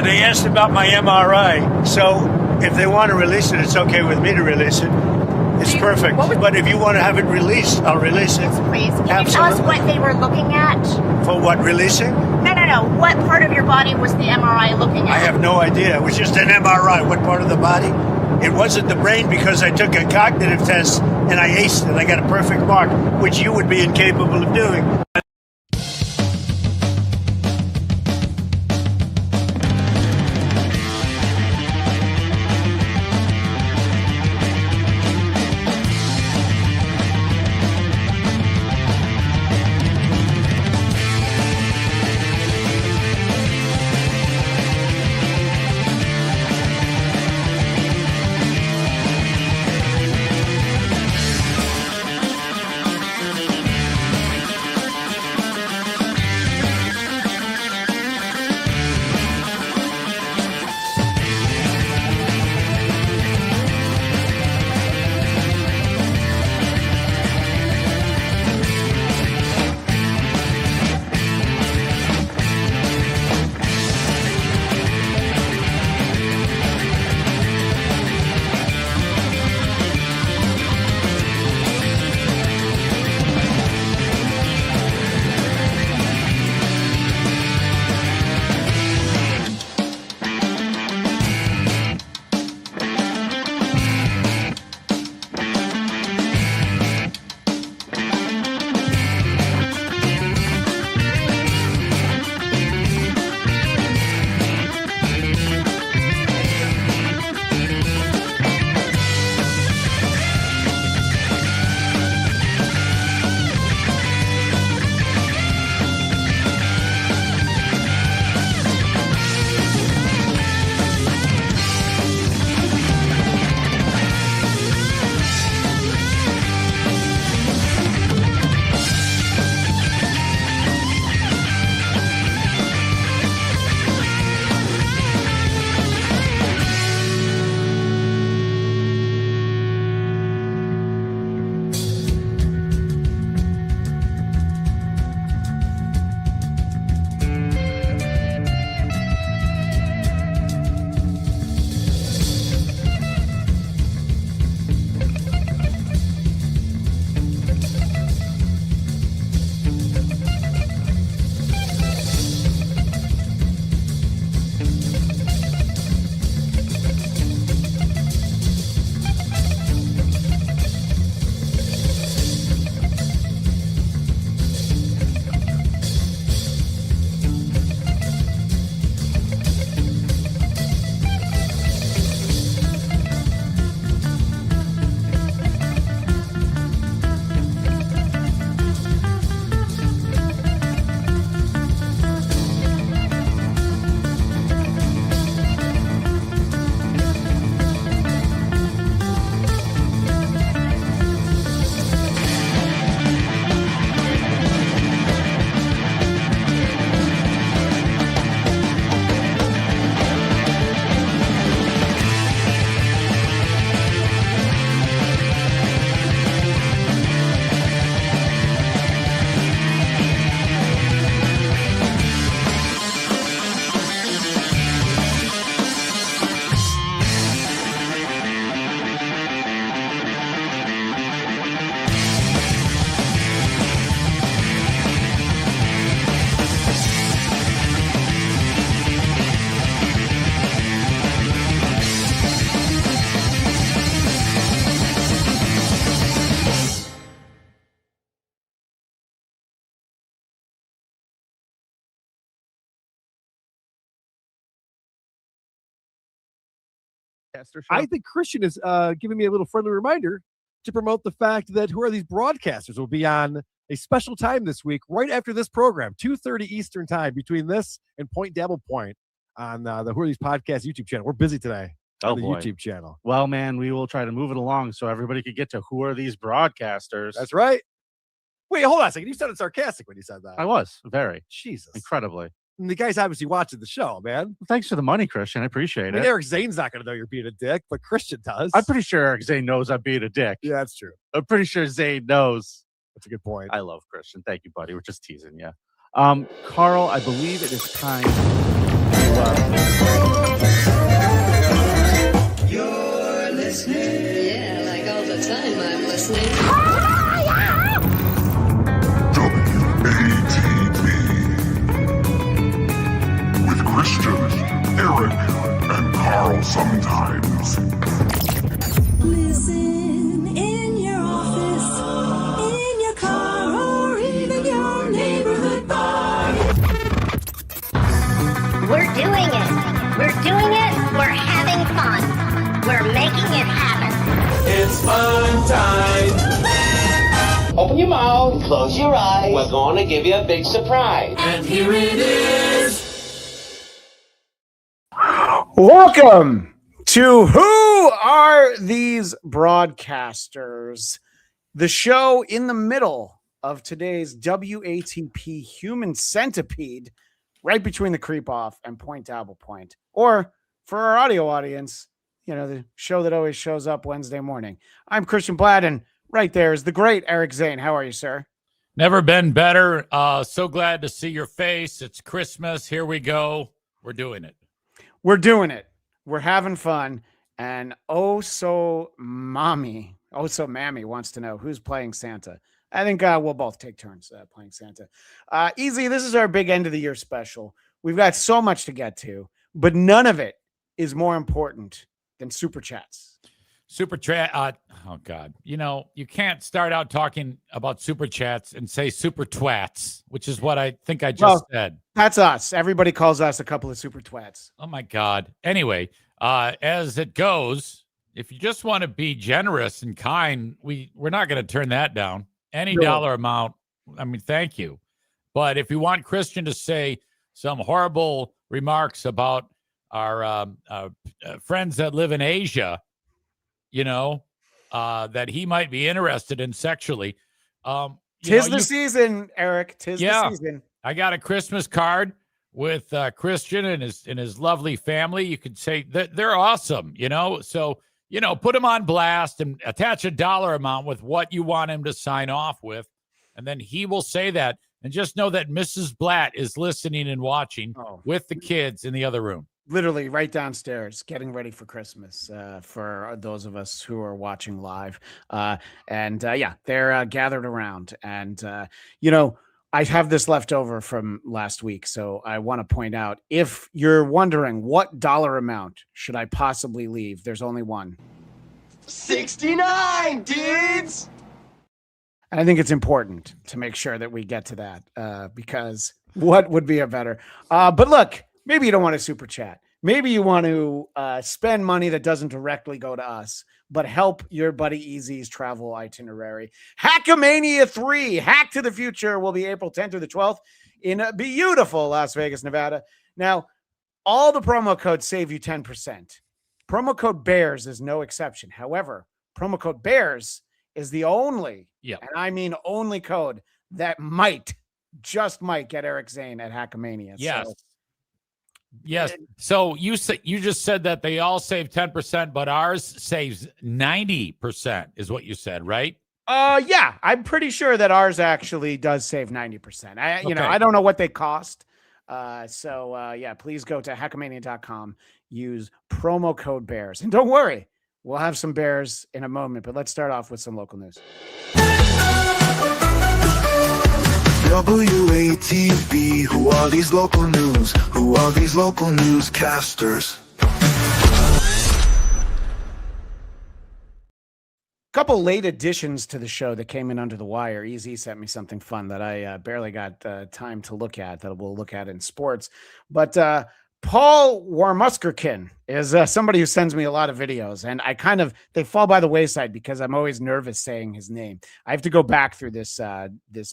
They asked about my MRI, so if they want to release it, it's okay with me to release it. It's perfect. But if you want to have it released, I'll release it. Yes, please. Can you tell us what they were looking at? For what, releasing? No. What part of your body was the MRI looking at? I have no idea. It was just an MRI. What part of the body? It wasn't the brain because I took a cognitive test and I aced it. I got a perfect mark, which you would be incapable of doing. I think Christian is giving me a little friendly reminder to promote the fact that Who Are These Broadcasters will be on a special time this week, right after this program, 2:30 Eastern time, between this and Point Dabblepoint on the Who Are These Podcast YouTube channel. We're busy today on the YouTube channel. Well, man, we will try to move it along so everybody could get to Who Are These Broadcasters. That's right. Wait, hold on a second. You sounded sarcastic when you said that. I was, very. Jesus. Incredibly. And the guy's obviously watching the show, man. Well, thanks for the money, Christian. I appreciate it. Eric Zane's not going to know you're being a dick, but Christian does. I'm pretty sure Eric Zane knows I'm being a dick. Yeah, that's true. I'm pretty sure Zane knows. That's a good point. I love Christian. Thank you, buddy. We're just teasing you. Carl, I believe it is time You're listening. Yeah, like all the time I'm listening. WATB with Christian, Eric, and Carl sometimes. Listen in your office, in your car, or even your neighborhood bar. We're doing it. We're doing it. We're having fun. We're making it happen. It's fun time. Open your mouth, close your eyes. We're going to give you a big surprise. And here it is. Welcome to Who Are These Broadcasters? The show in the middle of today's WATP Human Centipede, right between the Creepoff and Point Dabblepoint. Or for our audio audience, you know, the show that always shows up Wednesday morning. I'm Christian Bladt, and right there is the great Eric Zane. How are you, sir? Never been better. So glad to see your face. It's Christmas. Here we go. We're doing it. We're doing it. We're having fun. And oh so mammy wants to know who's playing Santa. I think we'll both take turns playing Santa. Easy, this is our big end of the year special. We've got so much to get to, but none of it is more important than Super Chats. Super chat. Oh, God. You know, you can't start out talking about Super Chats and say Super Twats, which is what I think I just said. That's us. Everybody calls us a couple of Super Twats. Oh, my God. Anyway, as it goes, if you just want to be generous and kind, we're not going to turn that down. Any dollar amount, I mean, thank you. But if you want Christian to say some horrible remarks about our friends that live in Asia, you know, that he might be interested in sexually. Tis the season, Eric. Tis the season. I got a Christmas card with Christian and his lovely family. You could say that they're awesome, you know. So, you know, put him on blast and attach a dollar amount with what you want him to sign off with. And then he will say that. And just know that Mrs. Blatt is listening and watching with the kids in the other room. Literally right downstairs, getting ready for Christmas for those of us who are watching live. They're gathered around. And, you know, I have this left over from last week. So I want to point out, if you're wondering what dollar amount should I possibly leave, there's only one. 69, dudes. And I think it's important to make sure that we get to that because what would be a better? But look, maybe you don't want a super chat. Maybe you want to spend money that doesn't directly go to us, but help your buddy Easy's travel itinerary. Hackamania 3, Hack to the Future, will be April 10th through the 12th in beautiful Las Vegas, Nevada. Now, all the promo codes save you 10%. Promo code BEARS is no exception. However, promo code BEARS is the only, and I mean only code that just might get Eric Zane at Hackamania. Yes. Yes. So you just said that they all save 10%, but ours saves 90% is what you said, right? Yeah, I'm pretty sure that ours actually does save 90%. I don't know what they cost. Please go to hackamania.com, use promo code BEARS. And don't worry, we'll have some bears in a moment, but let's start off with some local news. WATB, who are these local news? Who are these local newscasters? Couple late additions to the show that came in under the wire. Easy sent me something fun that I barely got time to look at, that we'll look at in sports. But Paul Warmuskerkin is somebody who sends me a lot of videos, and they fall by the wayside because I'm always nervous saying his name. I have to go back through this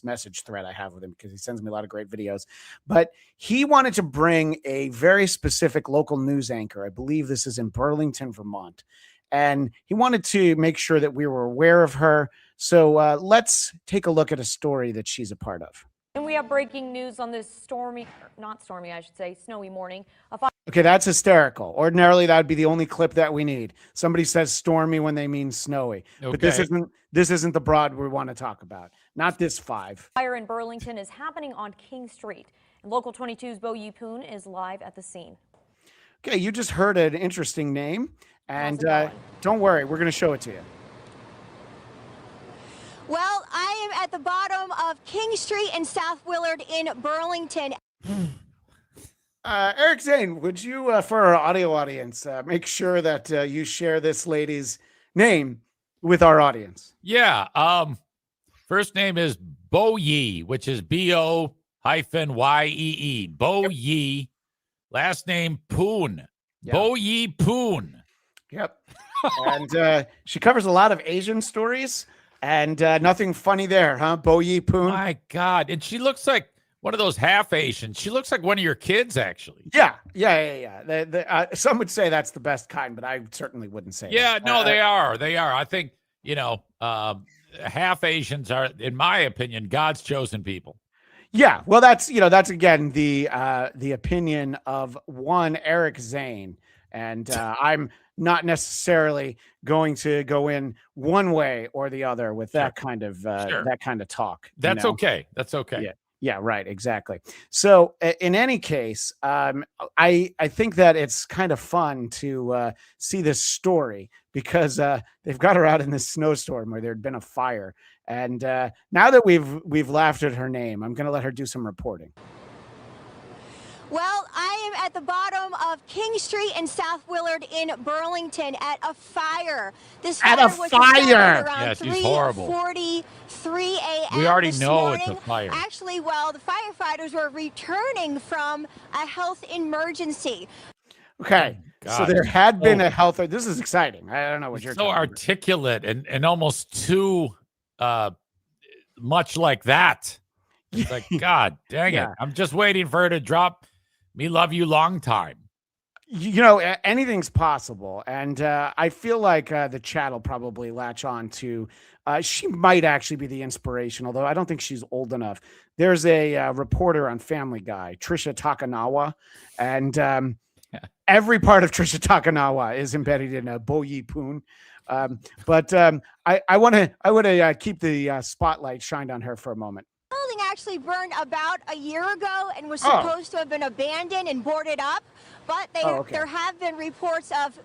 message thread I have with him because he sends me a lot of great videos. But he wanted to bring a very specific local news anchor. I believe this is in Burlington, Vermont. And he wanted to make sure that we were aware of her. So let's take a look at a story that she's a part of. And we have breaking news on this snowy morning. Okay, that's hysterical. Ordinarily, that would be the only clip that we need. Somebody says stormy when they mean snowy. Okay. But this isn't the broad we want to talk about. Not this 5. Fire in Burlington is happening on King Street. And Local 22's Bo Yi-poon is live at the scene. Okay, you just heard an interesting name, and How's it going? don't worry, we're going to show it to you. Well, I am at the bottom of King Street in South Willard in Burlington. Eric Zane, would you, for our audio audience, make sure that you share this lady's name with our audience? Yeah. First name is Bo Yi, which is BO-YEE. Bo Yi. Last name Poon. Yeah. Bo Yi-poon. Yep. And she covers a lot of Asian stories, and nothing funny there, huh? Bo Yi-poon. My God. And she looks like one of those half Asians. She looks like one of your kids, actually. Yeah. Some would say that's the best kind, but I certainly wouldn't say Yeah, that. no, they are. They are. I think, half Asians are, in my opinion, God's chosen people. Yeah, well, that's again the opinion of one Eric Zane, and I'm not necessarily going to go in one way or the other with that kind of that kind of talk. That's okay. That's okay. Yeah, right, exactly. So in any case, I think that it's kind of fun to see this story because they've got her out in this snowstorm where there'd been a fire. And now that we've laughed at her name, I'm going to let her do some reporting. Well, I am at the bottom of King Street in South Willard in Burlington at a fire. This At fire a was fire! reported around Yeah, she's horrible. 3:43 a.m. We already this know morning. it's a fire. Actually, well, the firefighters were returning from a health emergency. Okay, God. so there had been a health. This is exciting. I don't know what you're So talking articulate and almost too much like that. It's like, God dang Yeah. it. I'm just waiting for her to drop "Me Love You Long Time." Anything's possible, and I feel like the chat will probably latch on to. She might actually be the inspiration, although I don't think she's old enough. There's a reporter on Family Guy, Trisha Takanawa, and every part of Trisha Takanawa is embedded in a Bo Yi-poon. But I want to keep the spotlight shined on her for a moment. The building actually burned about a year ago and was supposed to have been abandoned and boarded up, but there have been reports of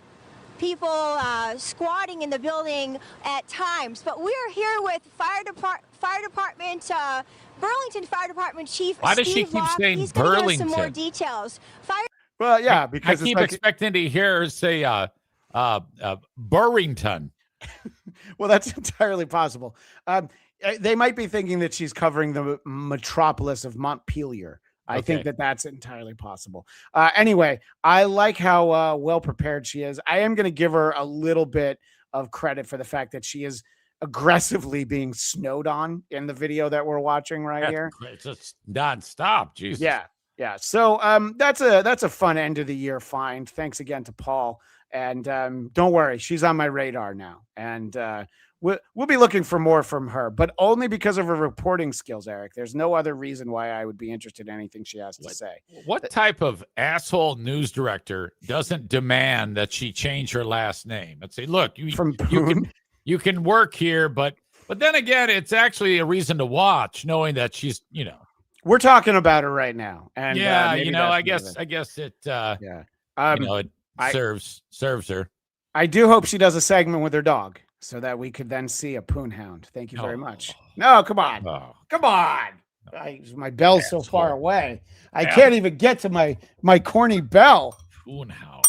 people squatting in the building at times. But we're here with Burlington Fire Department Chief Why does she Steve keep Locke. saying He's gonna give us some more Burlington? details. Well, yeah, because I keep expecting to hear her say Burrington. Well, that's entirely possible. They might be thinking that she's covering the metropolis of Montpelier. I think that that's entirely possible. Anyway, I like how well prepared she is. I am going to give her a little bit of credit for the fact that she is aggressively being snowed on in the video that we're watching here. It's just nonstop. Jesus. Yeah. So that's a fun end of the year find. Thanks again to Paul. And don't worry, she's on my radar now. And we'll be looking for more from her, but only because of her reporting skills, Eric. There's no other reason why I would be interested in anything she has to say. What type of asshole news director doesn't demand that she change her last name and say, look, you can work here, but then again, it's actually a reason to watch, knowing that she's, we're talking about her right now. And I guess it it serves her. I do hope she does a segment with her dog so that we could then see a poon hound. Thank you very much. No, come on. Come on. My bell's so far away. I can't even get to my corny bell. Poon hound.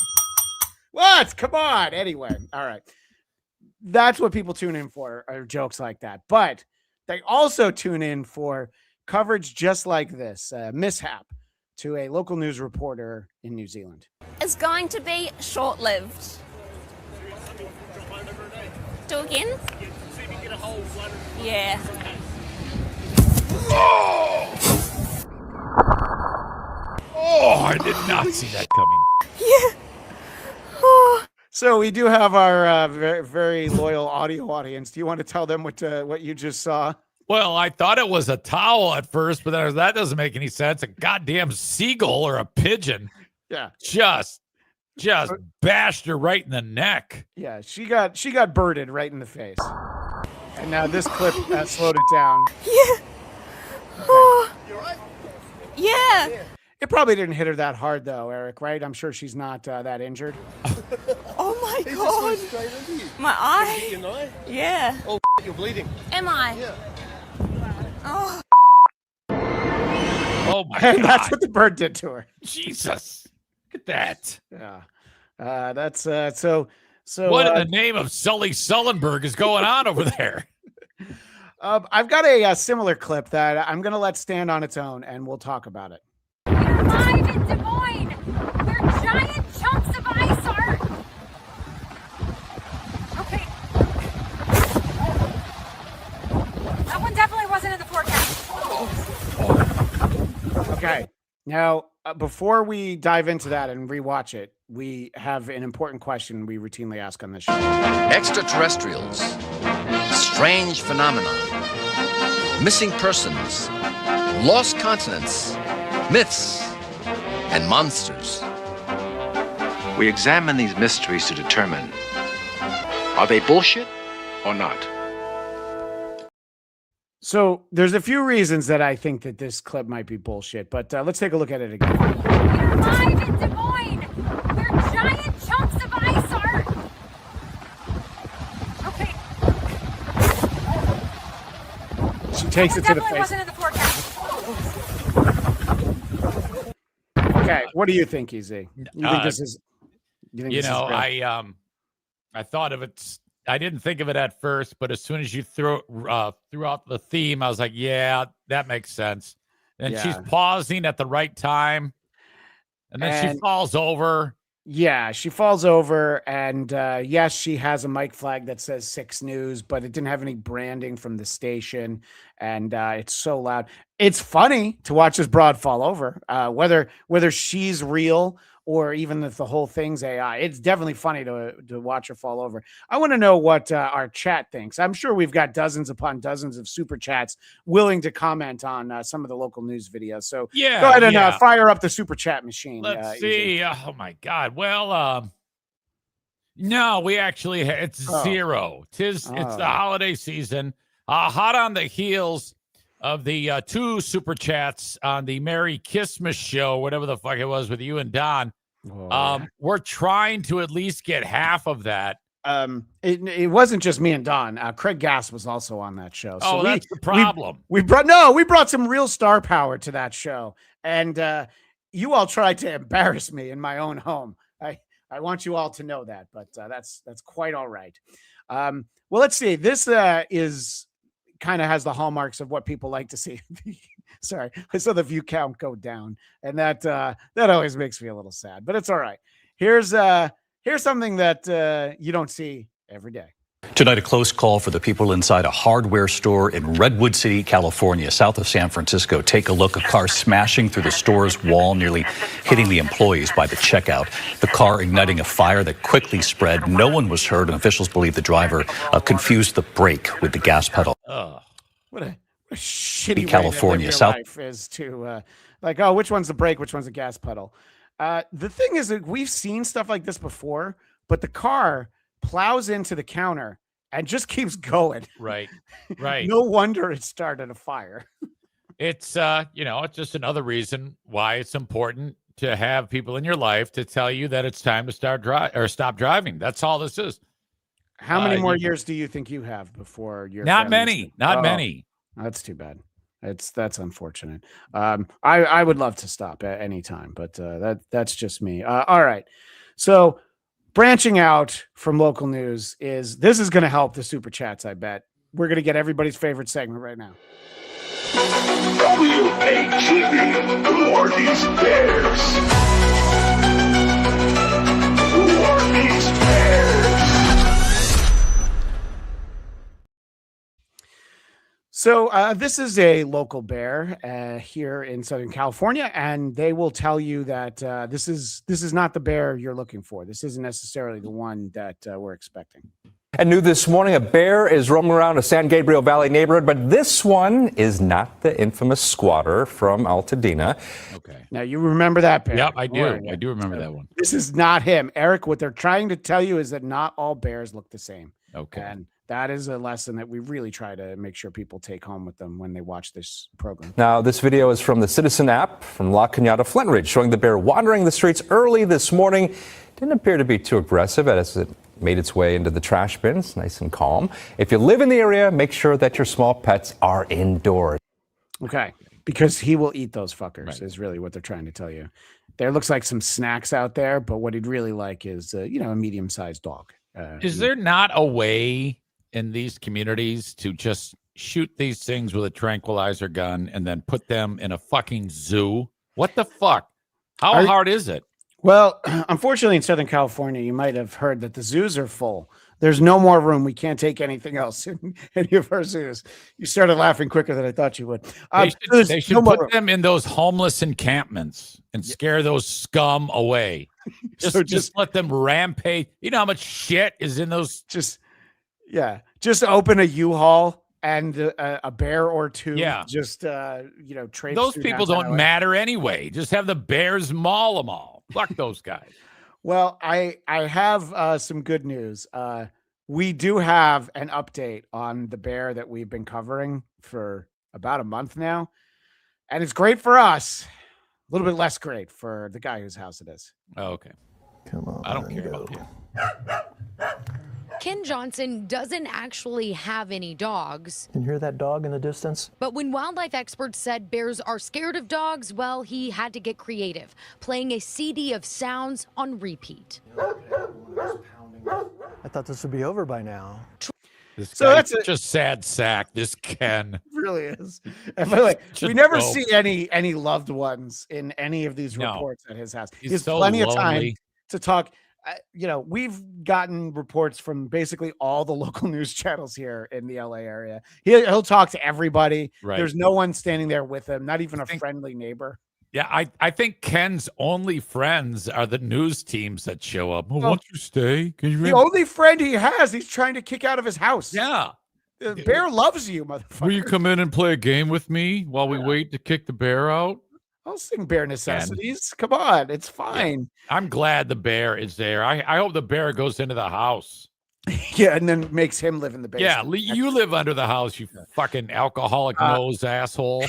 What? Come on. Anyway. All right. That's what people tune in for, are jokes like that. But they also tune in for coverage just like this, mishap to a local news reporter in New Zealand. It's going to be short-lived. Do again? Yeah. Oh, I did not see that coming. Yeah. So we do have our very, very loyal audio audience. Do you want to tell them what you just saw? Well, I thought it was a towel at first, but then that doesn't make any sense. A goddamn seagull or a pigeon. Yeah. Just bashed her right in the neck. Yeah, she got birded right in the face. And now this clip slowed it down. Yeah. Okay. Yeah. It probably didn't hit her that hard, though, Eric, right? I'm sure she's not that injured. Oh my God. My eye? Your eye? Yeah. Oh, you're bleeding. Am I? Yeah. Oh. Oh my And God. that's what the bird did to her. Jesus. Look at that. Yeah. That's so. What in the name of Sully Sullenberg is going on over there? I've got a similar clip that I'm going to let stand on its own, and we'll talk about it. Live in Des Moines, where giant chunks of ice are. Okay. That one definitely wasn't in the forecast. Okay. Now, before we dive into that and rewatch it, we have an important question we routinely ask on this show. Extraterrestrials, strange phenomena, missing persons, lost continents, myths, and monsters. We examine these mysteries to determine, are they bullshit or not? So there's a few reasons that I think that this clip might be bullshit, but let's take a look at it again. Live in Des Moines, where giant chunks of ice are. Okay. She takes it to the Definitely face. wasn't in the forecast. Okay, what do you think, EZ? You think this is? You know, I thought of it. I didn't think of it at first, but as soon as you threw out the theme, I was like, yeah, that makes sense. And she's pausing at the right time, and then she falls over. Yeah, she falls over, and yes, she has a mic flag that says 6 News, but it didn't have any branding from the station, and it's so loud. It's funny to watch this broad fall over, whether she's real or even if the whole thing's AI. It's definitely funny to watch her fall over. I want to know what our chat thinks. I'm sure we've got dozens upon dozens of super chats willing to comment on some of the local news videos. So go ahead and fire up the super chat machine. Let's see. Oh my God. Well, no, we actually it's zero. It's the holiday season. Hot on the heels of the 2 super chats on the Merry Christmas show, whatever the fuck it was with you and Don. We're trying to at least get half of that. It wasn't just me and Don. Craig Gass was also on that show. So that's the problem. We brought some real star power to that show, and you all tried to embarrass me in my own home. I want you all to know that, but that's quite all right. Well, let's see. This is kind of has the hallmarks of what people like to see. Sorry, I saw the view count go down, and that always makes me a little sad, but it's all right. Here's something that you don't see every day. Tonight, a close call for the people inside a hardware store in Redwood City, California, south of San Francisco. Take a look. A car smashing through the store's wall, nearly hitting the employees by the checkout. The car igniting a fire that quickly spread. No one was hurt, and officials believe the driver confused the brake with the gas pedal. What a shitty California, way to live your life is to which one's the brake, which one's the gas pedal. The thing is that we've seen stuff like this before, but the car plows into the counter and just keeps going. Right. No wonder it started a fire. It's it's just another reason why it's important to have people in your life to tell you that it's time to stop driving. That's all this is. How many more years do you think you have before you're not many? That's too bad. That's unfortunate. I would love to stop at any time, but that's just me. All right. So branching out from local news is going to help the super chats. I bet we're going to get everybody's favorite segment right now. WATB, who are these bears? Who are these bears? So this is a local bear here in Southern California, and they will tell you that this is not the bear you're looking for. This isn't necessarily the one that we're expecting. And new this morning, a bear is roaming around a San Gabriel Valley neighborhood, but this one is not the infamous squatter from Altadena. Okay. Now, you remember that bear? Yep, I do. I do remember that one. This is not him. Eric, what they're trying to tell you is that not all bears look the same. Okay. And that is a lesson that we really try to make sure people take home with them when they watch this program. Now, this video is from the Citizen app from La Cañada, Flint Ridge, showing the bear wandering the streets early this morning. Didn't appear to be too aggressive as it made its way into the trash bins, nice and calm. If you live in the area, make sure that your small pets are indoors. Okay, because he will eat those fuckers is really what they're trying to tell you. There looks like some snacks out there, but what he'd really like is, a medium-sized dog. Is there not a way in these communities to just shoot these things with a tranquilizer gun and then put them in a fucking zoo? What the fuck? How hard is it? Well, unfortunately, in Southern California, you might have heard that the zoos are full. There's no more room. We can't take anything else in any of our zoos. You started laughing quicker than I thought you would. They should put them in those homeless encampments and scare those scum away. Just let them rampage. You know how much shit is in those? Just open a U-Haul and a bear or two. Yeah. Just, trade. Those people don't matter anyway. Just have the bears maul them all. Fuck those guys. Well, I have some good news. We do have an update on the bear that we've been covering for about a month now. And it's great for us. A little bit less great for the guy whose house it is. Oh, okay. Come on. I don't care about you. Ken Johnson doesn't actually have any dogs. Can you hear that dog in the distance? But when wildlife experts said bears are scared of dogs, well, he had to get creative, playing a CD of sounds on repeat. I thought this would be over by now. That's such a sad sack, this Ken. It really is. And by the way, we never see any loved ones in any of these reports at his house. He has so plenty lonely. of time to talk. We've gotten reports from basically all the local news channels here in the LA area. He'll talk to everybody. Right. There's no one standing there with him, not even a friendly neighbor. Yeah, I think Ken's only friends are the news teams that show up. Oh, won't you stay? The only friend he has, he's trying to kick out of his house. Yeah. The bear loves you, motherfucker. Will you come in and play a game with me while we wait to kick the bear out? I'll sing Bare Necessities. Come on, it's fine. Yeah. I'm glad the bear is there. I hope the bear goes into the house. Yeah, and then makes him live in the basement. Yeah, you live under the house, you fucking alcoholic nose asshole.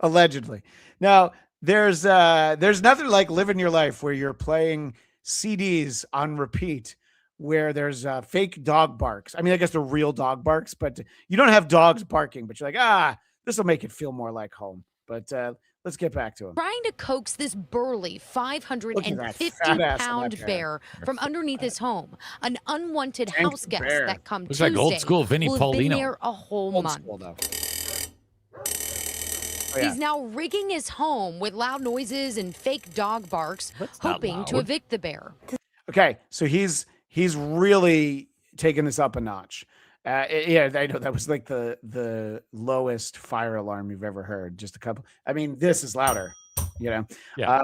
Allegedly. Now, there's nothing like living your life where you're playing CDs on repeat, where there's fake dog barks. I mean, I guess they're real dog barks, but you don't have dogs barking, but you're like, this will make it feel more like home. But let's get back to him. Trying to coax this burly 550-pound bear from underneath his home. An unwanted house guest that come Looks Tuesday like old school Vinnie will have been Paulino. there a whole month. He's now rigging his home with loud noises and fake dog barks, hoping to evict the bear. Okay, so he's really taking this up a notch. I know that was like the lowest fire alarm you've ever heard. Just a couple. I mean, this is louder, Yeah.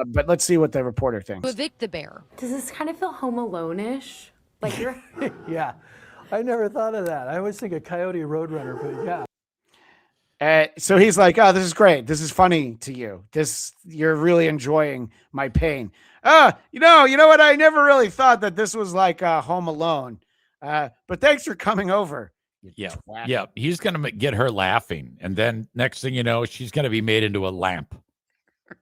But let's see what the reporter thinks. To evict the bear. Does this kind of feel Home Alone-ish? Like you're. Yeah, I never thought of that. I always think of Coyote Roadrunner, but yeah. So he's like, "Oh, this is great. This is funny to you. You're really enjoying my pain." You know what? I never really thought that this was like Home Alone. But thanks for coming over. Yeah. He's gonna get her laughing, and then next thing you know, she's gonna be made into a lamp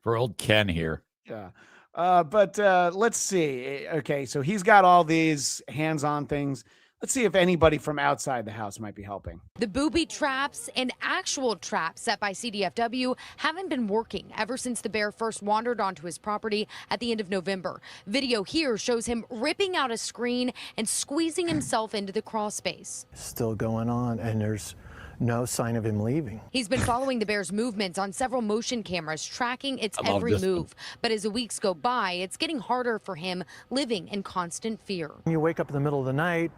for old Ken here. Yeah. But let's see. Okay, so he's got all these hands-on things. Let's see if anybody from outside the house might be helping. The booby traps and actual traps set by CDFW haven't been working ever since the bear first wandered onto his property at the end of November. Video here shows him ripping out a screen and squeezing himself into the crawl space. Still going on, and there's no sign of him leaving. He's been following the bear's movements on several motion cameras, tracking its every move. But as the weeks go by, it's getting harder for him, living in constant fear. You wake up in the middle of the night,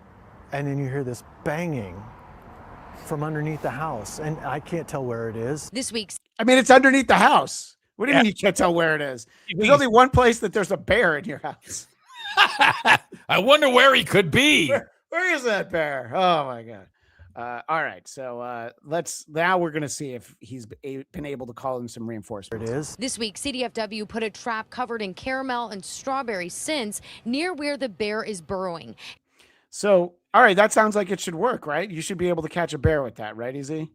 and then you hear this banging from underneath the house, and I can't tell where it is. This week's. I mean, it's underneath the house. What do you mean you can't tell where it is? There's only one place that there's a bear in your house. I wonder where he could be. Where is that bear? Oh my God. All right. So we're going to see if he's been able to call in some reinforcements. It is. This week, CDFW put a trap covered in caramel and strawberry scents near where the bear is burrowing. So All right, that sounds like it should work, right? You should be able to catch a bear with that, right, Easy?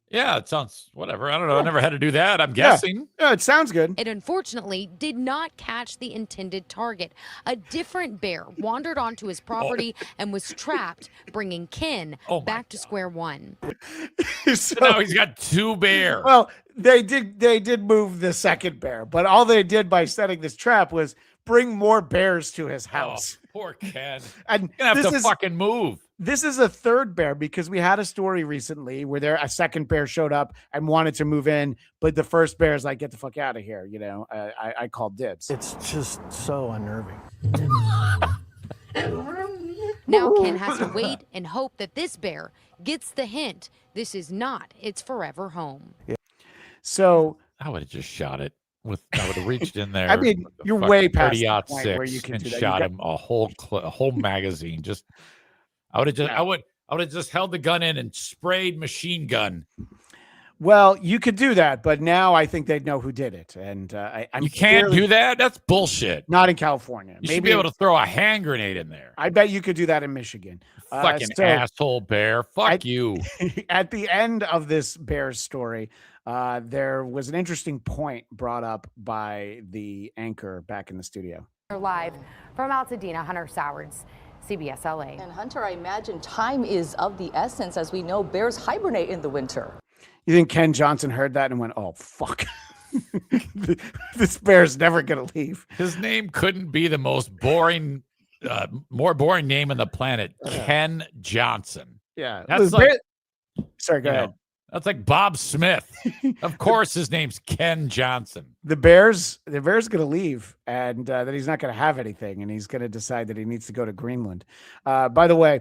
Yeah, it sounds whatever. I don't know. I never had to do that. I'm guessing. Yeah, it sounds good. It unfortunately did not catch the intended target. A different bear wandered onto his property and was trapped, bringing Ken back to square one. So now he's got 2 bears. Well, they did move the second bear, but all they did by setting this trap was bring more bears to his house. Poor Ken. And You're gonna have to fucking move. This is a third bear because we had a story recently where a second bear showed up and wanted to move in, but the first bear is like, get the fuck out of here. You know, I called dibs. It's just so unnerving. Now Ken has to wait and hope that this bear gets the hint. This is not its forever home. So I would have just shot it. I would have reached in there. I mean, you're way past the 30-06 point where you can and do that. shot him a whole magazine. Just I would have just held the gun in and sprayed machine gun. Well, you could do that, but now I think they'd know who did it, and you can't do that. That's bullshit. Not in California. You should be able to throw a hand grenade in there. I bet you could do that in Michigan. Fucking asshole bear. Fuck you. At the end of this bear's story, there was an interesting point brought up by the anchor back in the studio. Live from Altadena, Hunter Sowards, CBS LA. And Hunter, I imagine time is of the essence. As we know, bears hibernate in the winter. You think Ken Johnson heard that and went, oh, fuck. This bear's never going to leave. His name couldn't be the most boring, more boring name on the planet. Ken Johnson. Yeah. That's like, sorry, go ahead. That's like Bob Smith. Of course, his name's Ken Johnson. The bear's going to leave, and that he's not going to have anything, and he's going to decide that he needs to go to Greenland. By the way,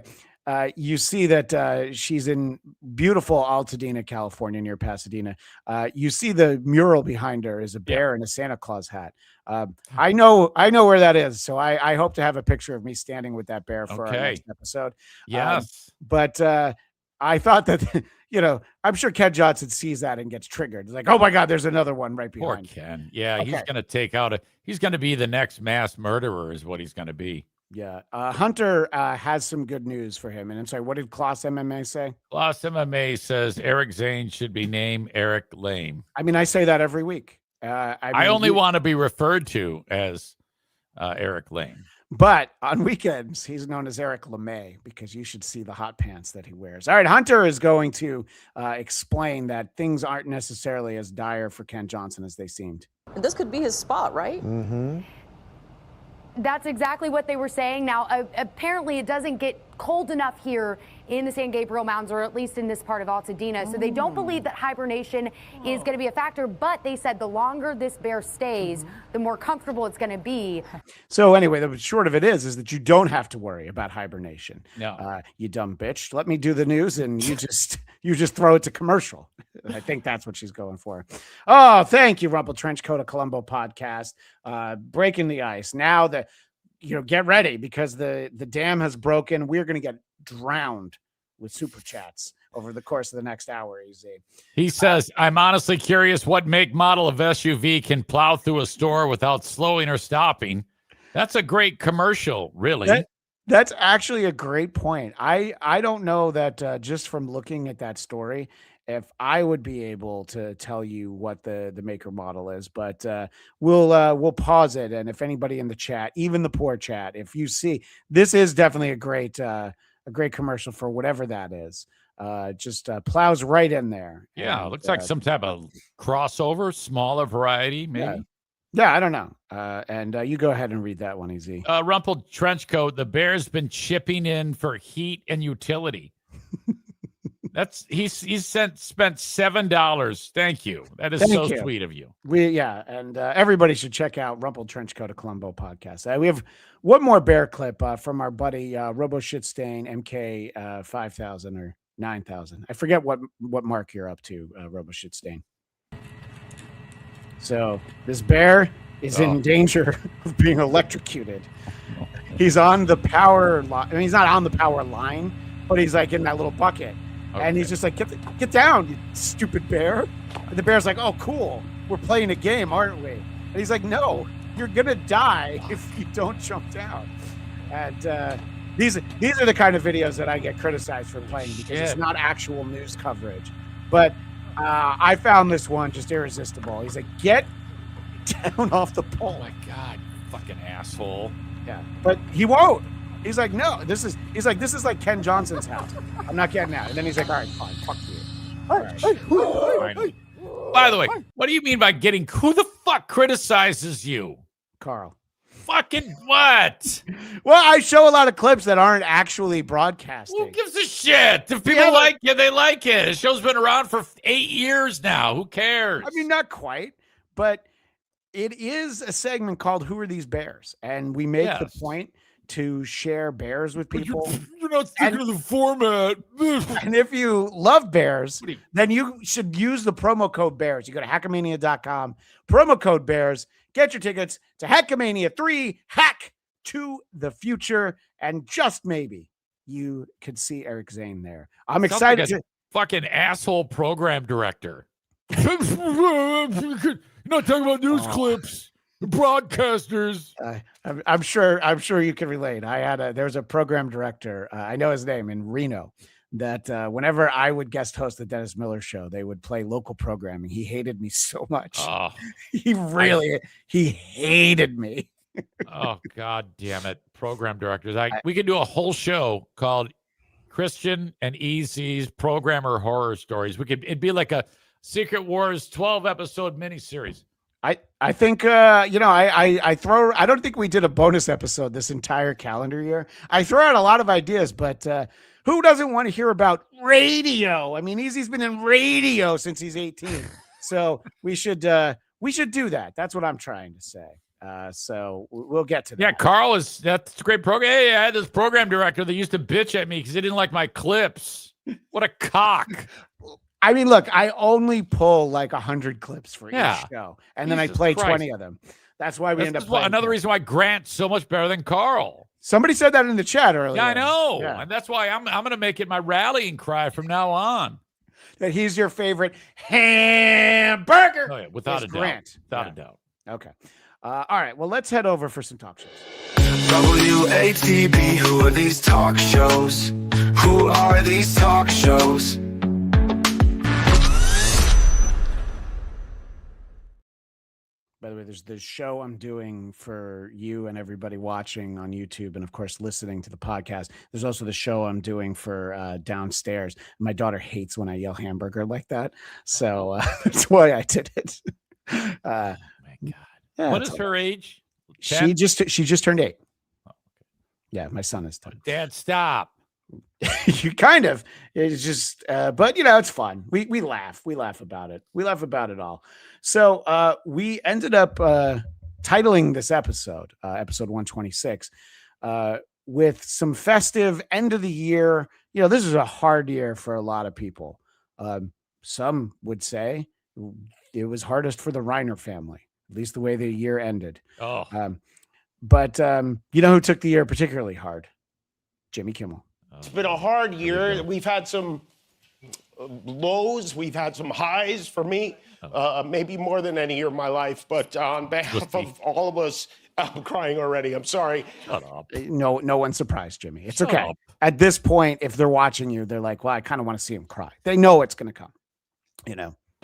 you see that she's in beautiful Altadena, California, near Pasadena. You see the mural behind her is a bear in a Santa Claus hat. I know where that is, so I hope to have a picture of me standing with that bear for our next episode. Yes, but I thought that, I'm sure Ken Johnson sees that and gets triggered. It's like, oh my God, there's another one right behind. Poor Ken. Yeah, he's going to take out he's going to be the next mass murderer is what he's going to be. Yeah. Hunter has some good news for him. And I'm sorry, what did Kloss MMA say? Kloss MMA says Eric Zane should be named Eric Lame. I mean, I say that every week. I only want to be referred to as Eric Lame. But on weekends, he's known as Eric LeMay because you should see the hot pants that he wears. All right, Hunter is going to explain that things aren't necessarily as dire for Ken Johnson as they seemed. And this could be his spot, right? Mm-hmm. That's exactly what they were saying. Now, apparently it doesn't get cold enough here in the San Gabriel Mountains, or at least in this part of Altadena. So they don't believe that hibernation is going to be a factor, but they said the longer this bear stays, the more comfortable it's going to be. So anyway, the short of it is that you don't have to worry about hibernation. No. You dumb bitch. Let me do the news and you just throw it to commercial. I think that's what she's going for. Oh, thank you, Rumple Trenchcoat of Columbo podcast. Breaking the ice. Now that get ready because the dam has broken. We're going to get drowned with super chats over the course of the next hour. He says, I'm honestly curious what make model of SUV can plow through a store without slowing or stopping. That's a great commercial, really. That's actually a great point. I don't know that just from looking at that story, if I would be able to tell you what the maker model is, but we'll pause it. And if anybody in the chat, even the poor chat, if you see, this is definitely a great commercial for whatever that is. Just plows right in there. Yeah, it looks like some type of crossover, smaller variety, maybe. Yeah, I don't know. And you go ahead and read that one, Easy. Rumpled Trenchcoat, the bear's been chipping in for heat and utility. He's spent $7. Thank you. That is so sweet of you. And everybody should check out Rumpled Trenchcoat of Columbo podcast. We have one more bear clip from our buddy Robo Shitstain MK 5000 or 9000. I forget what mark you're up to, Robo Shitstain. So this bear is in danger of being electrocuted. He's on the power line. I mean, he's not on the power line, but he's like in that little bucket. Okay. And he's just like, get down, you stupid bear. And the bear's like, oh, cool. We're playing a game, aren't we? And he's like, no, you're going to die if you don't jump down. And These are the kind of videos that I get criticized for playing because it's not actual news coverage. But I found this one just irresistible. He's like, get down off the pole. Oh my God, fucking asshole. Yeah, but he won't. He's like, no, this is like Ken Johnson's house. I'm not getting out. And then he's like, all right, fine, fuck you. All right. Finally. By the way, what do you mean by getting? Who the fuck criticizes you? Carl. Fucking what? Well, I show a lot of clips that aren't actually broadcasting. Who gives a shit? If people like you, they like it. The show's been around for 8 years now. Who cares? I mean, not quite, but it is a segment called Who Are These Bears? And we make the point to share bears with people. You're not sticking to the format. And if you love bears, then you should use the promo code BEARS. You go to hackamania.com, promo code BEARS, get your tickets to Hackamania 3, Hack to the Future, and just maybe you could see Eric Zane there. I'm excited. Like fucking asshole program director. You're not talking about news clips. Broadcasters. I'm sure you can relate. There's a program director. I know his name in Reno. That whenever I would guest host the Dennis Miller show, they would play local programming. He hated me so much. Oh, he hated me. Oh God damn it, program directors! We could do a whole show called Christian and Easy's Programmer Horror Stories. It'd be like a Secret Wars 12-episode miniseries. I think I don't think we did a bonus episode this entire calendar year. I throw out a lot of ideas, but who doesn't want to hear about radio? I mean, Easy's been in radio since he's 18, so we should do that. That's what I'm trying to say. So we'll get to that. Yeah, that's a great program. Hey, I had this program director that used to bitch at me because he didn't like my clips. What a cock. I mean, look, I only pull like 100 clips for each show, and then I play Christ. 20 of them. That's why we end up playing. Another reason why Grant's so much better than Carl. Somebody said that in the chat earlier. Yeah, I know. Yeah. And that's why I'm going to make it my rallying cry from now on. That he's your favorite hamburger. Oh, yeah, without a Grant. Doubt. Without a doubt. Okay. All right. Well, let's head over for some talk shows. WATB, who are these talk shows? Who are these talk shows? By the way, there's the show I'm doing for you and everybody watching on YouTube and, of course, listening to the podcast. There's also the show I'm doing for downstairs. My daughter hates when I yell hamburger like that. So that's why I did it. Oh, my God. Yeah, what is her age? 10? She just turned 8. Oh, okay. Yeah, my son is 10. Dad, stop. You kind of. It's just, but it's fun. We laugh. We laugh about it. We laugh about it all. So we ended up titling this episode, episode 126, with some festive end of the year. This is a hard year for a lot of people. Some would say it was hardest for the Reiner family, at least the way the year ended. Oh, but who took the year particularly hard? Jimmy Kimmel. It's been a hard year. We've had some lows. We've had some highs for me, maybe more than any year of my life. But on behalf of all of us, I'm crying already. I'm sorry. Shut up. No one's surprised, Jimmy. It's okay. At this point, if they're watching you, they're like, well, I kind of want to see him cry. They know it's going to come,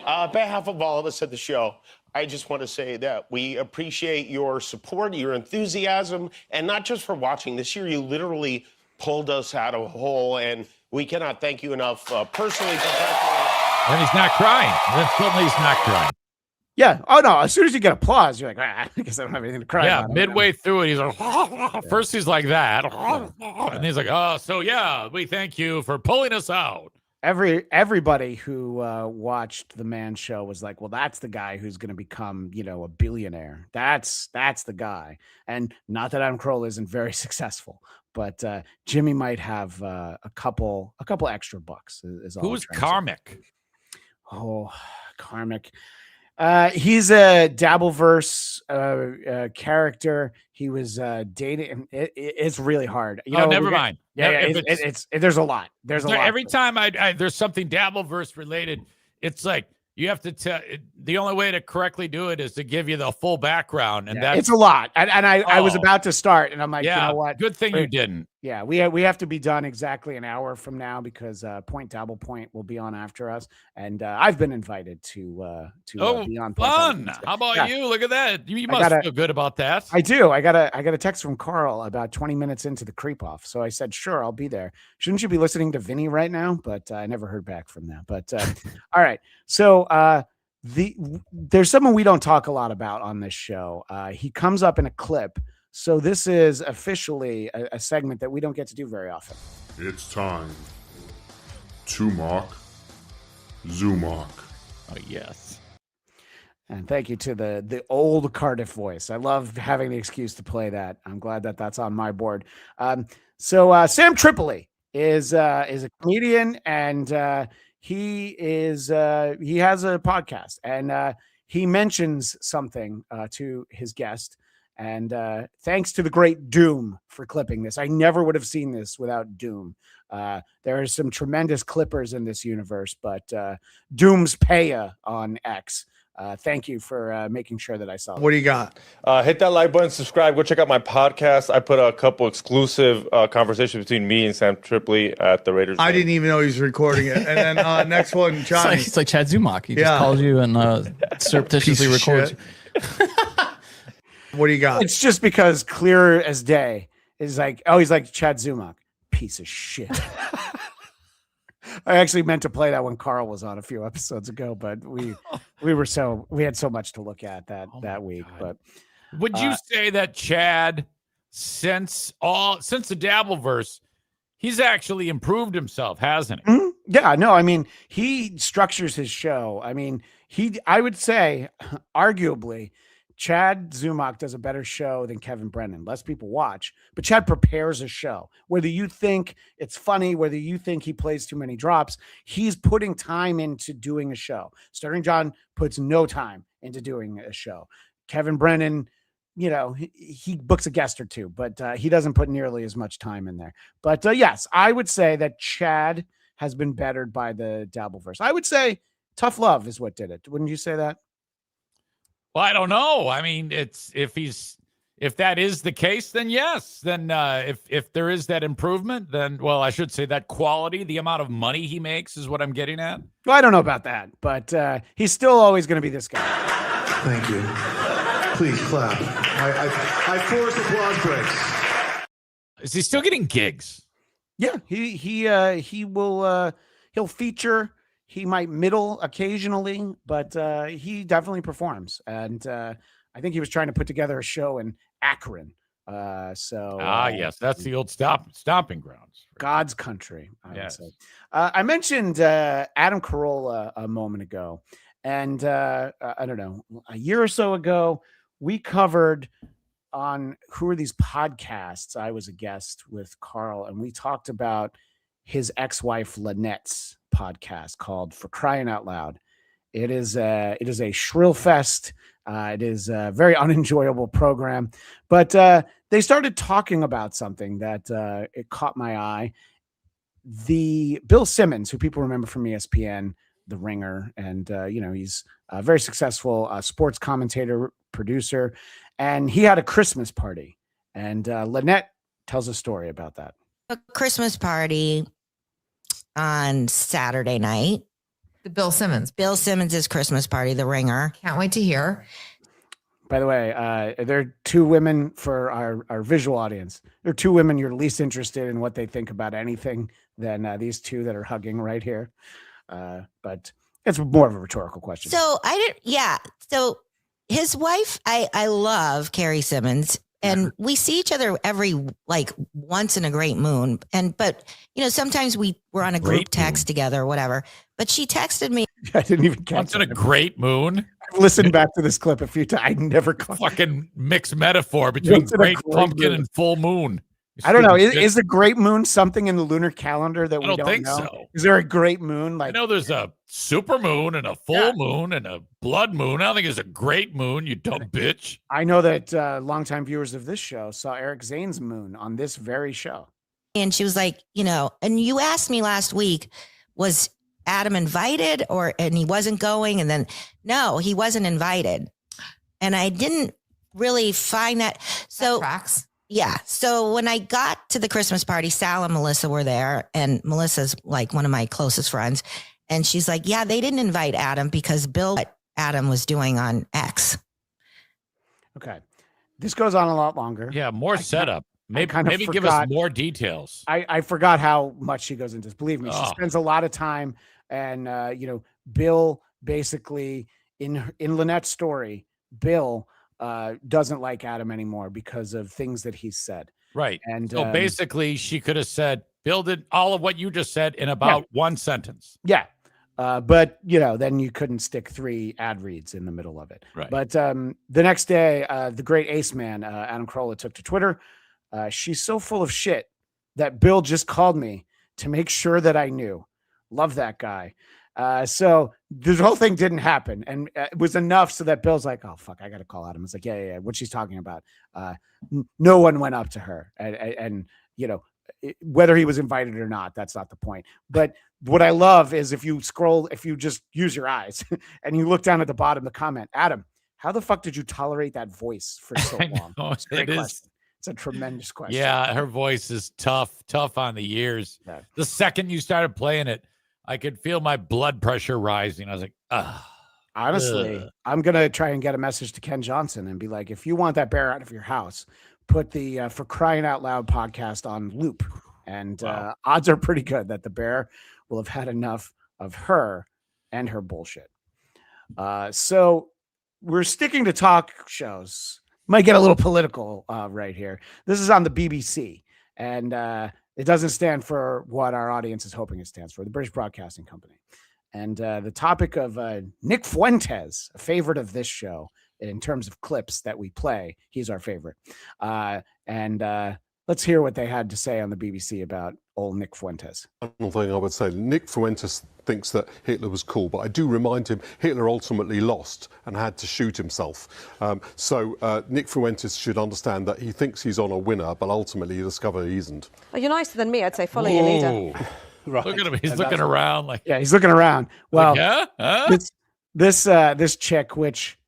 On behalf of all of us at the show, I just want to say that we appreciate your support, your enthusiasm, and not just for watching. This year, you literally pulled us out of a hole, and we cannot thank you enough personally, professionally. And he's not crying. Then suddenly he's not crying. Yeah. Oh, no. As soon as you get applause, you're like, I guess I don't have anything to cry about. Midway through it, he's like, first he's like that. And he's like, oh, so yeah, we thank you for pulling us out. Everybody who watched the Man Show was like, well, that's the guy who's going to become, a billionaire. That's the guy. And not that Adam Carolla isn't very successful, but Jimmy might have a couple extra bucks. Who's Karmic? Oh, Karmic. He's a Dabbleverse character. He was dating. It's really hard. Never mind. Yeah, it's there's a lot. There's a lot. Every time there's something Dabbleverse related, it's like you have to tell. The only way to correctly do it is to give you the full background, and that's it's a lot. And I was about to start, and I'm like, you know what? Good thing you didn't. Yeah, we have to be done exactly an hour from now because Point Dabblepoint will be on after us, and I've been invited to be on. Fun! How about you? Look at that. You must feel good about that. I do. I got a text from Carl about 20 minutes into the Creepoff, so I said, "Sure, I'll be there." Shouldn't you be listening to Vinny right now? But I never heard back from them. But all right, so there's someone we don't talk a lot about on this show. He comes up in a clip. So this is officially a segment that we don't get to do very often. It's time to mock Zumok. Oh, yes. And thank you to the old Cardiff voice. I love having the excuse to play that. I'm glad that that's on my board. So Sam Tripoli is a comedian, and he has a podcast, and he mentions something to his guest. And thanks to the great Doom for clipping this. I never would have seen this without Doom. There are some tremendous clippers in this universe, but Doom's Paya on X. Thank you for making sure that I saw that. What do you got? Hit that like button, subscribe, go check out my podcast. I put a couple exclusive conversations between me and Sam Tripoli at the Raiders. I didn't even know he was recording it. And then next one, Johnny. It's like Chad Zumok. He just calls you and surreptitiously records. What do you got? It's just because clear as day is like, oh, he's like Chad Zumok, piece of shit. I actually meant to play that when Carl was on a few episodes ago, but we had so much to look at that week. God. But would you say that Chad, since the Dabbleverse, he's actually improved himself, hasn't he? Mm-hmm. Yeah, no, I mean, he structures his show. I mean, I would say, arguably, Chad Zumok does a better show than Kevin Brennan. Less people watch, but Chad prepares a show. Whether you think it's funny, whether you think he plays too many drops, he's putting time into doing a show. Stuttering John puts no time into doing a show. Kevin Brennan, he books a guest or two, but he doesn't put nearly as much time in there. But yes, I would say that Chad has been bettered by the Dabbleverse. I would say Tough Love is what did it. Wouldn't you say that? Well, I don't know. I mean, if that is the case, then yes. Then if there is that improvement, then, well, I should say that quality, the amount of money he makes is what I'm getting at. Well, I don't know about that, but he's still always going to be this guy. Thank you. Please clap. I force applause breaks. Is he still getting gigs? Yeah, he will. He'll feature. He might middle occasionally, but he definitely performs. And I think he was trying to put together a show in Akron. Yes, that's the old stomping grounds. God's country. Yes. Would say. I mentioned Adam Carolla a moment ago. And I don't know, a year or so ago, we covered on Who Are These Podcasts? I was a guest with Carl, and we talked about his ex-wife Lynette's podcast called For Crying Out Loud. It is a shrill fest. It is a very unenjoyable program, but they started talking about something that it caught my eye. The Bill Simmons, who people remember from ESPN, The Ringer, and he's a very successful sports commentator, producer, and he had a Christmas party, and Lynette tells a story about that. A Christmas party on Saturday night. The Bill Simmons' Christmas party, The Ringer. Can't wait to hear. By the way, there are two women for our visual audience. There are two women you're least interested in what they think about anything than these two that are hugging right here. But it's more of a rhetorical question. So So his wife, I love Carrie Simmons. And we see each other every once in a great moon. But sometimes we're on a group text together or whatever. But she texted me. I didn't even catch once in a great moon. I've listened back to this clip a few times. I never caught fucking mixed metaphor between great pumpkin and full moon. I don't know. Is a great moon something in the lunar calendar that we don't think know? So. Is there a great moon? I know there's a super moon and a full moon and a blood moon. I don't think there's a great moon, you dumb bitch. I know that longtime viewers of this show saw Eric Zane's moon on this very show. And she was like, and you asked me last week, was Adam invited and he wasn't going? And then, no, he wasn't invited. And I didn't really find that. So, Yeah. So when I got to the Christmas party, Sal and Melissa were there, and Melissa's like one of my closest friends. And she's like, yeah, they didn't invite Adam because Bill, what Adam was doing on X. Okay. This goes on a lot longer. Yeah, more setup. Maybe maybe give us more details. I forgot how much she goes into this. Believe me, she spends a lot of time. And, Bill basically, in Lynette's story, Bill doesn't like Adam anymore because of things that he's said. Right. And so basically, she could have said, Bill did all of what you just said in about one sentence. Yeah. But, then you couldn't stick 3 ad reads in the middle of it. Right. But the next day, the great ace man, Adam Carolla, took to Twitter. She's so full of shit that Bill just called me to make sure that I knew. Love that guy. So this whole thing didn't happen. And it was enough so that Bill's like, oh, fuck, I got to call Adam. It's like, yeah, what she's talking about. No one went up to her. And whether he was invited or not, that's not the point. But what I love is if you just use your eyes and you look down at the bottom of the comment, Adam, how the fuck did you tolerate that voice for so long? It's a great question. It's a tremendous question. Yeah, her voice is tough on the ears. Yeah. The second you started playing it, I could feel my blood pressure rising. I was like, ugh. Honestly, I'm going to try and get a message to Ken Johnson and be like, if you want that bear out of your house, put the For Crying Out Loud podcast on loop. And odds are pretty good that the bear will have had enough of her and her bullshit. So we're sticking to talk shows. Might get a little political right here. This is on the BBC, and it doesn't stand for what our audience is hoping it stands for, the British Broadcasting Company. And the topic of Nick Fuentes, a favorite of this show in terms of clips that we play. He's our favorite. Let's hear what they had to say on the BBC about old Nick Fuentes. One thing I would say, Nick Fuentes thinks that Hitler was cool, but I do remind him Hitler ultimately lost and had to shoot himself. So Nick Fuentes should understand that he thinks he's on a winner, but ultimately you discover he isn't. Well, you're nicer than me. I'd say follow your leader. Right. Look at him. He's looking around like. Yeah, he's looking around. Well, like, huh? This chick, which.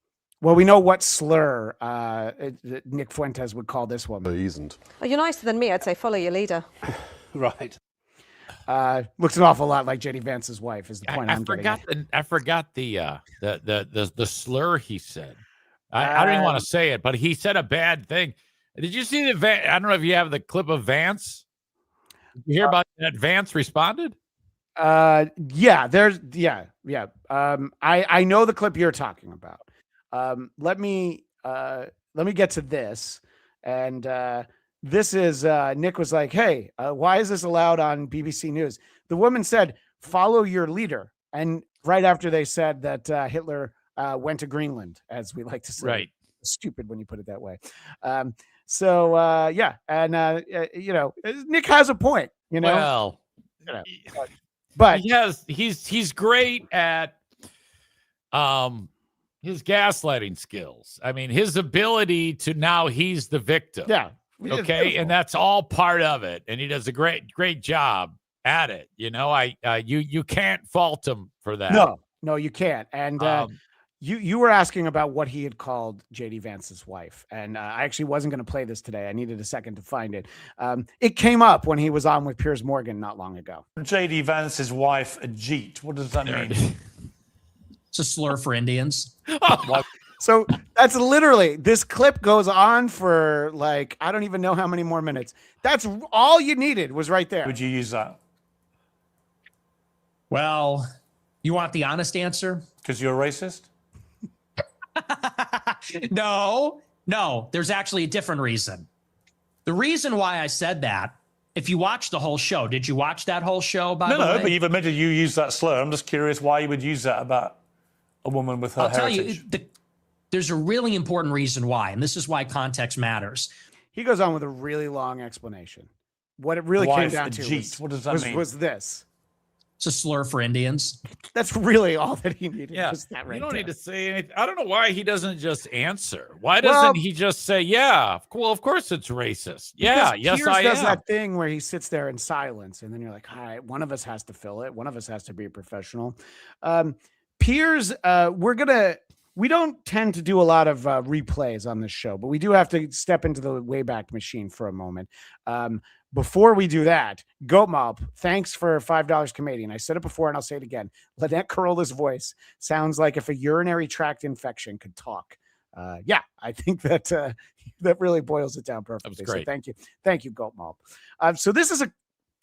Well, we know what slur Nick Fuentes would call this woman. He isn't. Well, you're nicer than me. I'd say follow your leader. Right. Looks an awful lot like J.D. Vance's wife. Is the point I'm getting at. I forgot the slur he said. I don't even want to say it, but he said a bad thing. Did you see the? I don't know if you have the clip of Vance. Did you hear about that? Vance responded. Yeah. I know the clip you're talking about. Let me get to this. And this is Nick was like, hey, why is this allowed on BBC News? The woman said, follow your leader. And right after they said that Hitler went to Greenland, as we like to say. Right. Stupid when you put it that way. Yeah. And, Nick has a point, Well, but he's great at his gaslighting skills. I mean, his ability to now he's the victim. Yeah. Okay. And that's all part of it. And he does a great job at it. You can't fault him for that. No, you can't. And you were asking about what he had called J.D. Vance's wife. And I actually wasn't going to play this today. I needed a second to find it. It came up when he was on with Piers Morgan not long ago. J.D. Vance's wife, a Jeet. What does that mean? It's a slur for Indians. So that's literally, this clip goes on for like, I don't even know how many more minutes. That's all you needed was right there. Would you use that? Well, you want the honest answer? Because you're a racist? No, there's actually a different reason. The reason why I said that, if you watch the whole show, did you watch that whole show, by the way? No, but you've admitted you use that slur. I'm just curious why you would use that about a woman with her heritage. I'll tell you, there's a really important reason why, and this is why context matters. He goes on with a really long explanation. What it really came down to what does that mean? Was this. It's a slur for Indians. That's really all that he needed. Yeah, that right you don't there. need to say anything. I don't know why he doesn't just answer. Why doesn't he just say, yeah, well, of course it's racist. Yeah, yes, Piers I does am. that thing where he sits there in silence, and then you're like, all right, one of us has to fill it. One of us has to be a professional. Piers, we're going to we don't tend to do a lot of replays on this show, but we do have to step into the Wayback Machine for a moment. Before we do that, Goat Mob, thanks for $5 Canadian. I said it before and I'll say it again. Lynette Carola's voice sounds like if a urinary tract infection could talk. Yeah, I think that that really boils it down perfectly. That was great. So thank you, Goat Mob. So this is a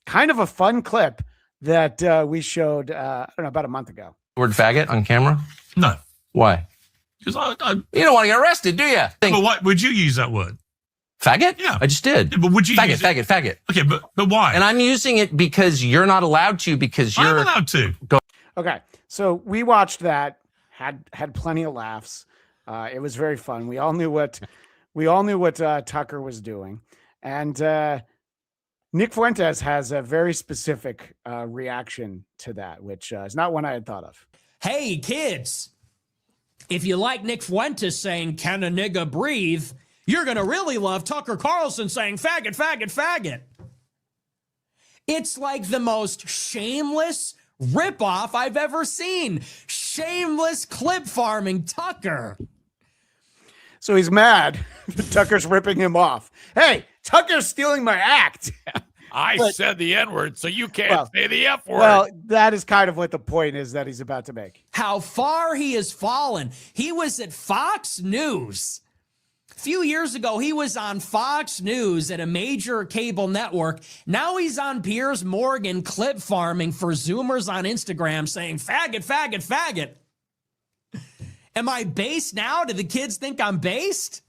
kind of a fun clip that we showed, I don't know, about a month ago. Word faggot on camera? No. Why? Because You don't want to get arrested, do you? But why would you use that word? Faggot? Yeah. I just did. Yeah, but would you faggot, use it? faggot? Okay, but why? And I'm using it because you're not allowed to, because you're I'm allowed to. Okay, so we watched that, had plenty of laughs. It was very fun. We all knew what Tucker was doing, and Nick Fuentes has a very specific reaction to that, which is not one I had thought of. Hey, kids, if you like Nick Fuentes saying, "Can a nigga breathe?" you're going to really love Tucker Carlson saying, "Faggot, faggot, faggot." It's like the most shameless ripoff I've ever seen. Shameless clip farming Tucker. So he's mad that Tucker's ripping him off. Hey, Tucker's stealing my act. I said the N-word, so you can't say the F word. Well, that is kind of what the point is that he's about to make. How far he has fallen. He was at Fox News. A few years ago, he was on Fox News at a major cable network. Now he's on Piers Morgan clip farming for Zoomers on Instagram saying, "Faggot, faggot, faggot." Am I based now? Do the kids think I'm based?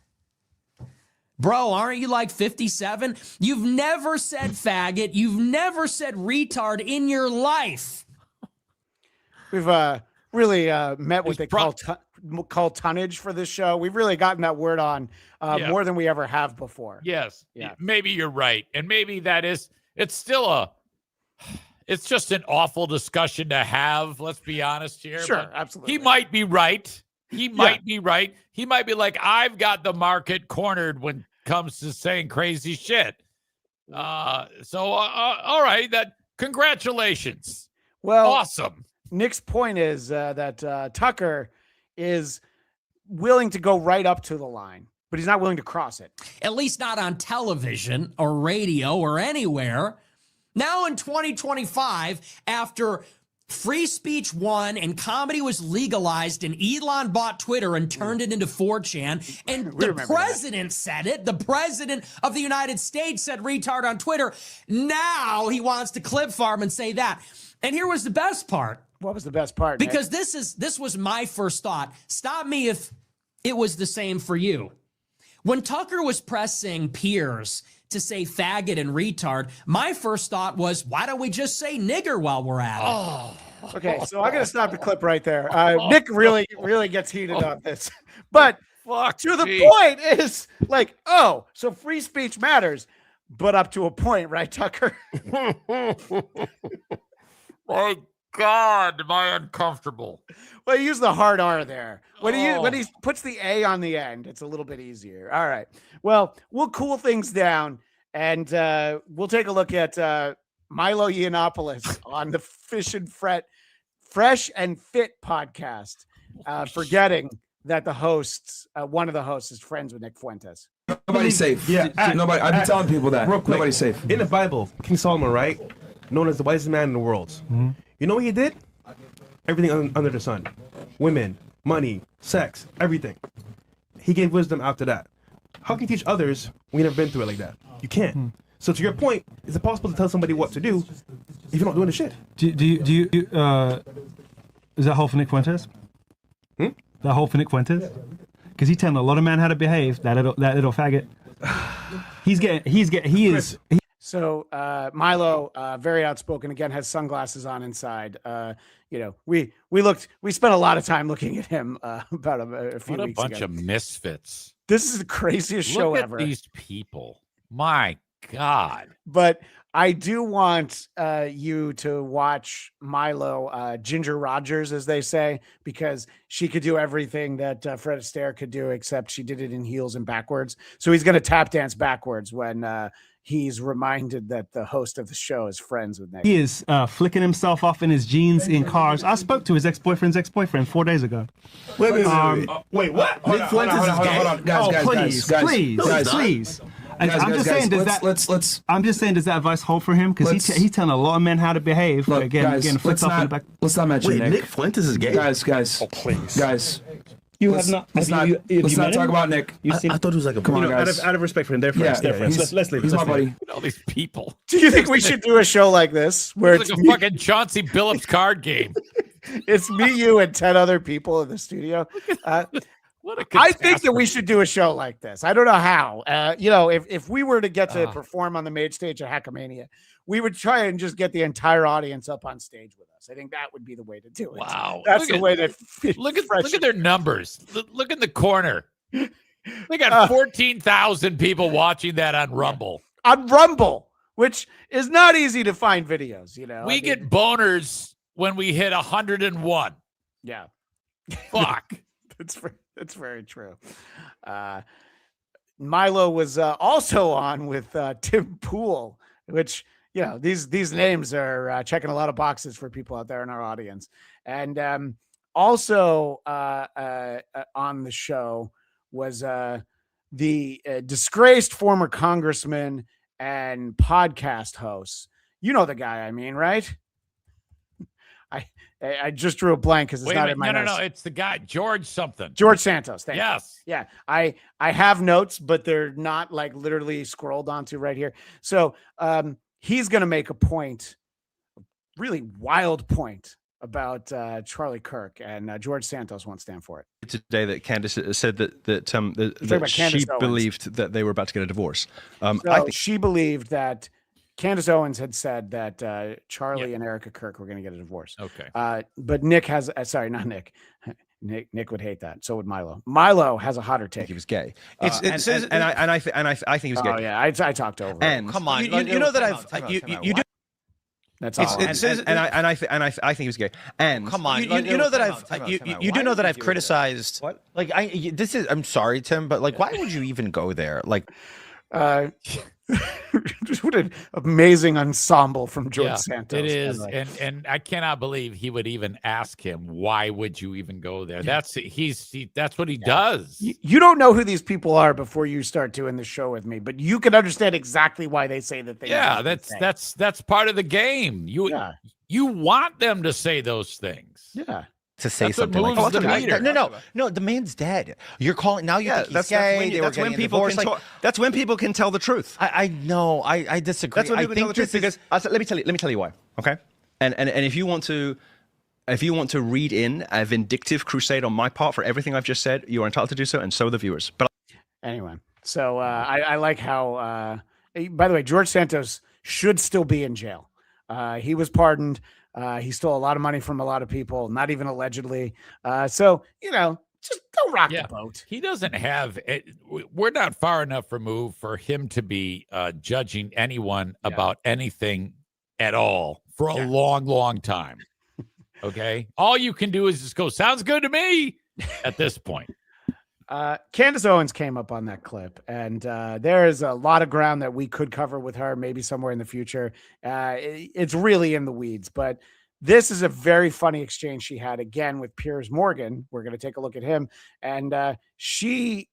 Bro, aren't you like 57? You've never said faggot. You've never said retard in your life. We've really met what they call tonnage for this show. We've really gotten that word on more than we ever have before. Yes. Yeah. Maybe you're right. And maybe it's just an awful discussion to have. Let's be honest here. Sure, but absolutely. He might be right. He might be right. He might be like, I've got the market cornered when it comes to saying crazy shit. All right. Congratulations. Well, awesome. Nick's point is that Tucker is willing to go right up to the line, but he's not willing to cross it. At least not on television or radio or anywhere. Now in 2025, after free speech won and comedy was legalized and Elon bought Twitter and turned it into 4chan, and the president said it, the president of the United States said retard on Twitter. Now he wants to clip farm and say that. And here was the best part. What was the best part? Because this was my first thought. Stop me if it was the same for you. When Tucker was pressing Piers to say faggot and retard, my first thought was, why don't we just say nigger while we're at it? Okay, so I'm going to stop the clip right there. Nick really gets heated on this. But to the point is like, oh, so free speech matters, but up to a point, right, Tucker? My God, am I uncomfortable? Well, you use the hard R there. When he puts the A on the end, it's a little bit easier. All right. Well, we'll cool things down, and we'll take a look at Milo Yiannopoulos on the Fresh and Fit podcast, forgetting that the hosts, one of the hosts, is friends with Nick Fuentes. Nobody's safe. Yeah, nobody. I've been telling people that. Nobody's safe. In the Bible, King Solomon, right, known as the wisest man in the world. Mm-hmm. You know what he did? Everything under the sun. Women, money, sex, everything. He gave wisdom after that. How can you teach others when you've never been through it like that? You can't. So to your point, is it possible to tell somebody what to do if you're not doing the shit? Do you is that whole for Nick Fuentes? That whole for Nick Fuentes? Because he's telling a lot of men how to behave. That little faggot. He is. So Milo, very outspoken, again, has sunglasses on inside. We spent a lot of time looking at him about a few weeks ago. What a bunch of misfits. This is the craziest show Look ever. at these people. My God. But I do want you to watch Milo, Ginger Rogers, as they say, because she could do everything that Fred Astaire could do, except she did it in heels and backwards. So he's going to tap dance backwards when he's reminded that the host of the show is friends with Nick. He is flicking himself off in his jeans in cars. I spoke to his ex-boyfriend's ex-boyfriend 4 days ago. Wait, what? Nick Fuentes is gay. Please. I'm just saying, does that advice hold for him? Because he's telling a lot of men how to behave. Look, getting flipped off in the back. Let's not mention Nick. Nick Fuentes is gay. Guys. Oh, please. Guys. Let's not talk about Nick. I thought it was like a Come on, guys. Out of respect for him, they're friends. They're friends. Let's leave it. He's my buddy. All these people. Do you think we should do a show like this where It's like a fucking Chauncey Billups card game. it's me, you, and 10 other people in the studio? What a I think that we should do a show like this. I don't know how. If we were to get to perform on the main stage at Hackamania, we would try and just get the entire audience up on stage with us. I think that would be the way to do it. Wow. That's the way to look at their numbers. Look in the corner. They got 14,000 people watching that on Rumble. On Rumble, which is not easy to find videos, We get boners when we hit 101. Yeah. Fuck. That's very true. Milo was also on with Tim Pool, which, these names are checking a lot of boxes for people out there in our audience. And also on the show was the disgraced former congressman and podcast host. You know the guy I mean, right? I just drew a blank because it's not in my notes. No. It's the guy, George something. George Santos. Thank you. Yes. Yeah. I have notes, but they're not like literally scrolled onto right here. So he's going to make a point, a really wild point about Charlie Kirk, and George Santos won't stand for it. Today that Candace said that she believed that they were about to get a divorce. I think she believed that Candace Owens had said that Charlie and Erika Kirk were going to get a divorce. Okay. But Nick has, sorry, not Nick. Nick would hate that. So would Milo. Milo has a hotter take. He was gay. I think he was gay. Oh yeah, I talked over. And him. come on, you know that you do. That's all. I think he was gay. And come on, you know that you do know that I've criticized. What? Like I'm sorry, Tim, but like, why would you even go there? Like, what an amazing ensemble from George Santos. It is, and I cannot believe he would even ask him, why would you even go there? That's that's what he does. You don't know who these people are before you start doing the show with me, but you can understand exactly why they say that they. Yeah, that's part of the game. You want them to say those things. Yeah. To say That's something like no, the man's dead. You're calling now. You think he's gay. That's when people can tell the truth. I know. I disagree. That's when people tell the truth because let me tell you why. Okay, and if you want to read in a vindictive crusade on my part for everything I've just said, you are entitled to do so, and so are the viewers. But anyway, so I like how. By the way, George Santos should still be in jail. He was pardoned. He stole a lot of money from a lot of people, not even allegedly. So, just don't rock the boat. He doesn't have it. We're not far enough removed for him to be judging anyone about anything at all for a long, long time. Okay. All you can do is just go, sounds good to me at this point. Candace Owens came up on that clip, and there is a lot of ground that we could cover with her, maybe somewhere in the future. It's really in the weeds, but this is a very funny exchange she had again with Piers Morgan. We're going to take a look at him, and she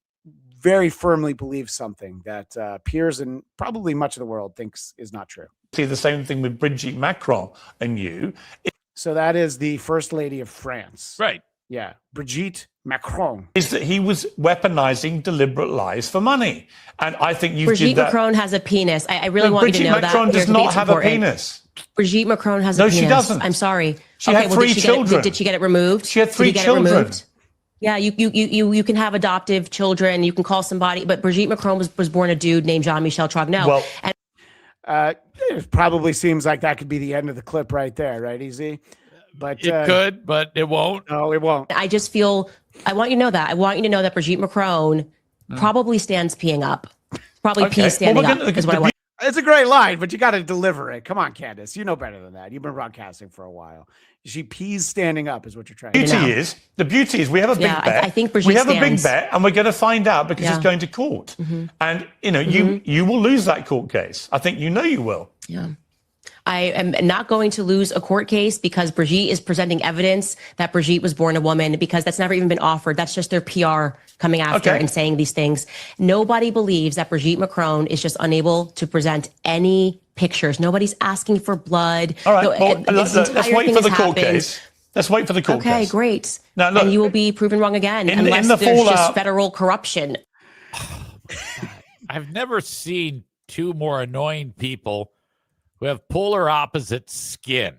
very firmly believes something that Piers and probably much of the world thinks is not true. See the same thing with Brigitte Macron and you. So that is the First Lady of France. Right. Yeah, Brigitte Macron. Is that he was weaponizing deliberate lies for money. And I think you Brigitte did that. Macron has a penis. I really want you to know Brigitte Macron that. does not have a penis. Brigitte Macron has a penis. No, she doesn't. I'm sorry. She had 3 children. Did she get it removed? She had 3 children. Yeah, you can have adoptive children. You can call somebody. But Brigitte Macron was born a dude named Jean-Michel Trogneau. Well, it probably seems like that could be the end of the clip right there, right, Easy? But it could, but it won't. No, it won't. I just feel, I want you to know that. I want you to know that Brigitte Macron probably stands peeing up. Probably pee standing up is what I want. It's a great line, but you got to deliver it. Come on, Candace. You know better than that. You've been broadcasting for a while. She pees standing up is what you're trying to do. The beauty is we have a big bet. I think Brigitte we have a big stands. bet, and we're going to find out because it's going to court. And, you will lose that court case. I think you will. Yeah. I am not going to lose a court case because Brigitte is presenting evidence that Brigitte was born a woman, because that's never even been offered. That's just their PR coming after and saying these things. Nobody believes that Brigitte Macron is just unable to present any pictures. Nobody's asking for blood. All right, let's wait for the court case. Let's wait for the court case. Okay, great. Now, look, and you will be proven wrong again in unless the there's just fallout- federal corruption. I've never seen two more annoying people who have polar opposite skin.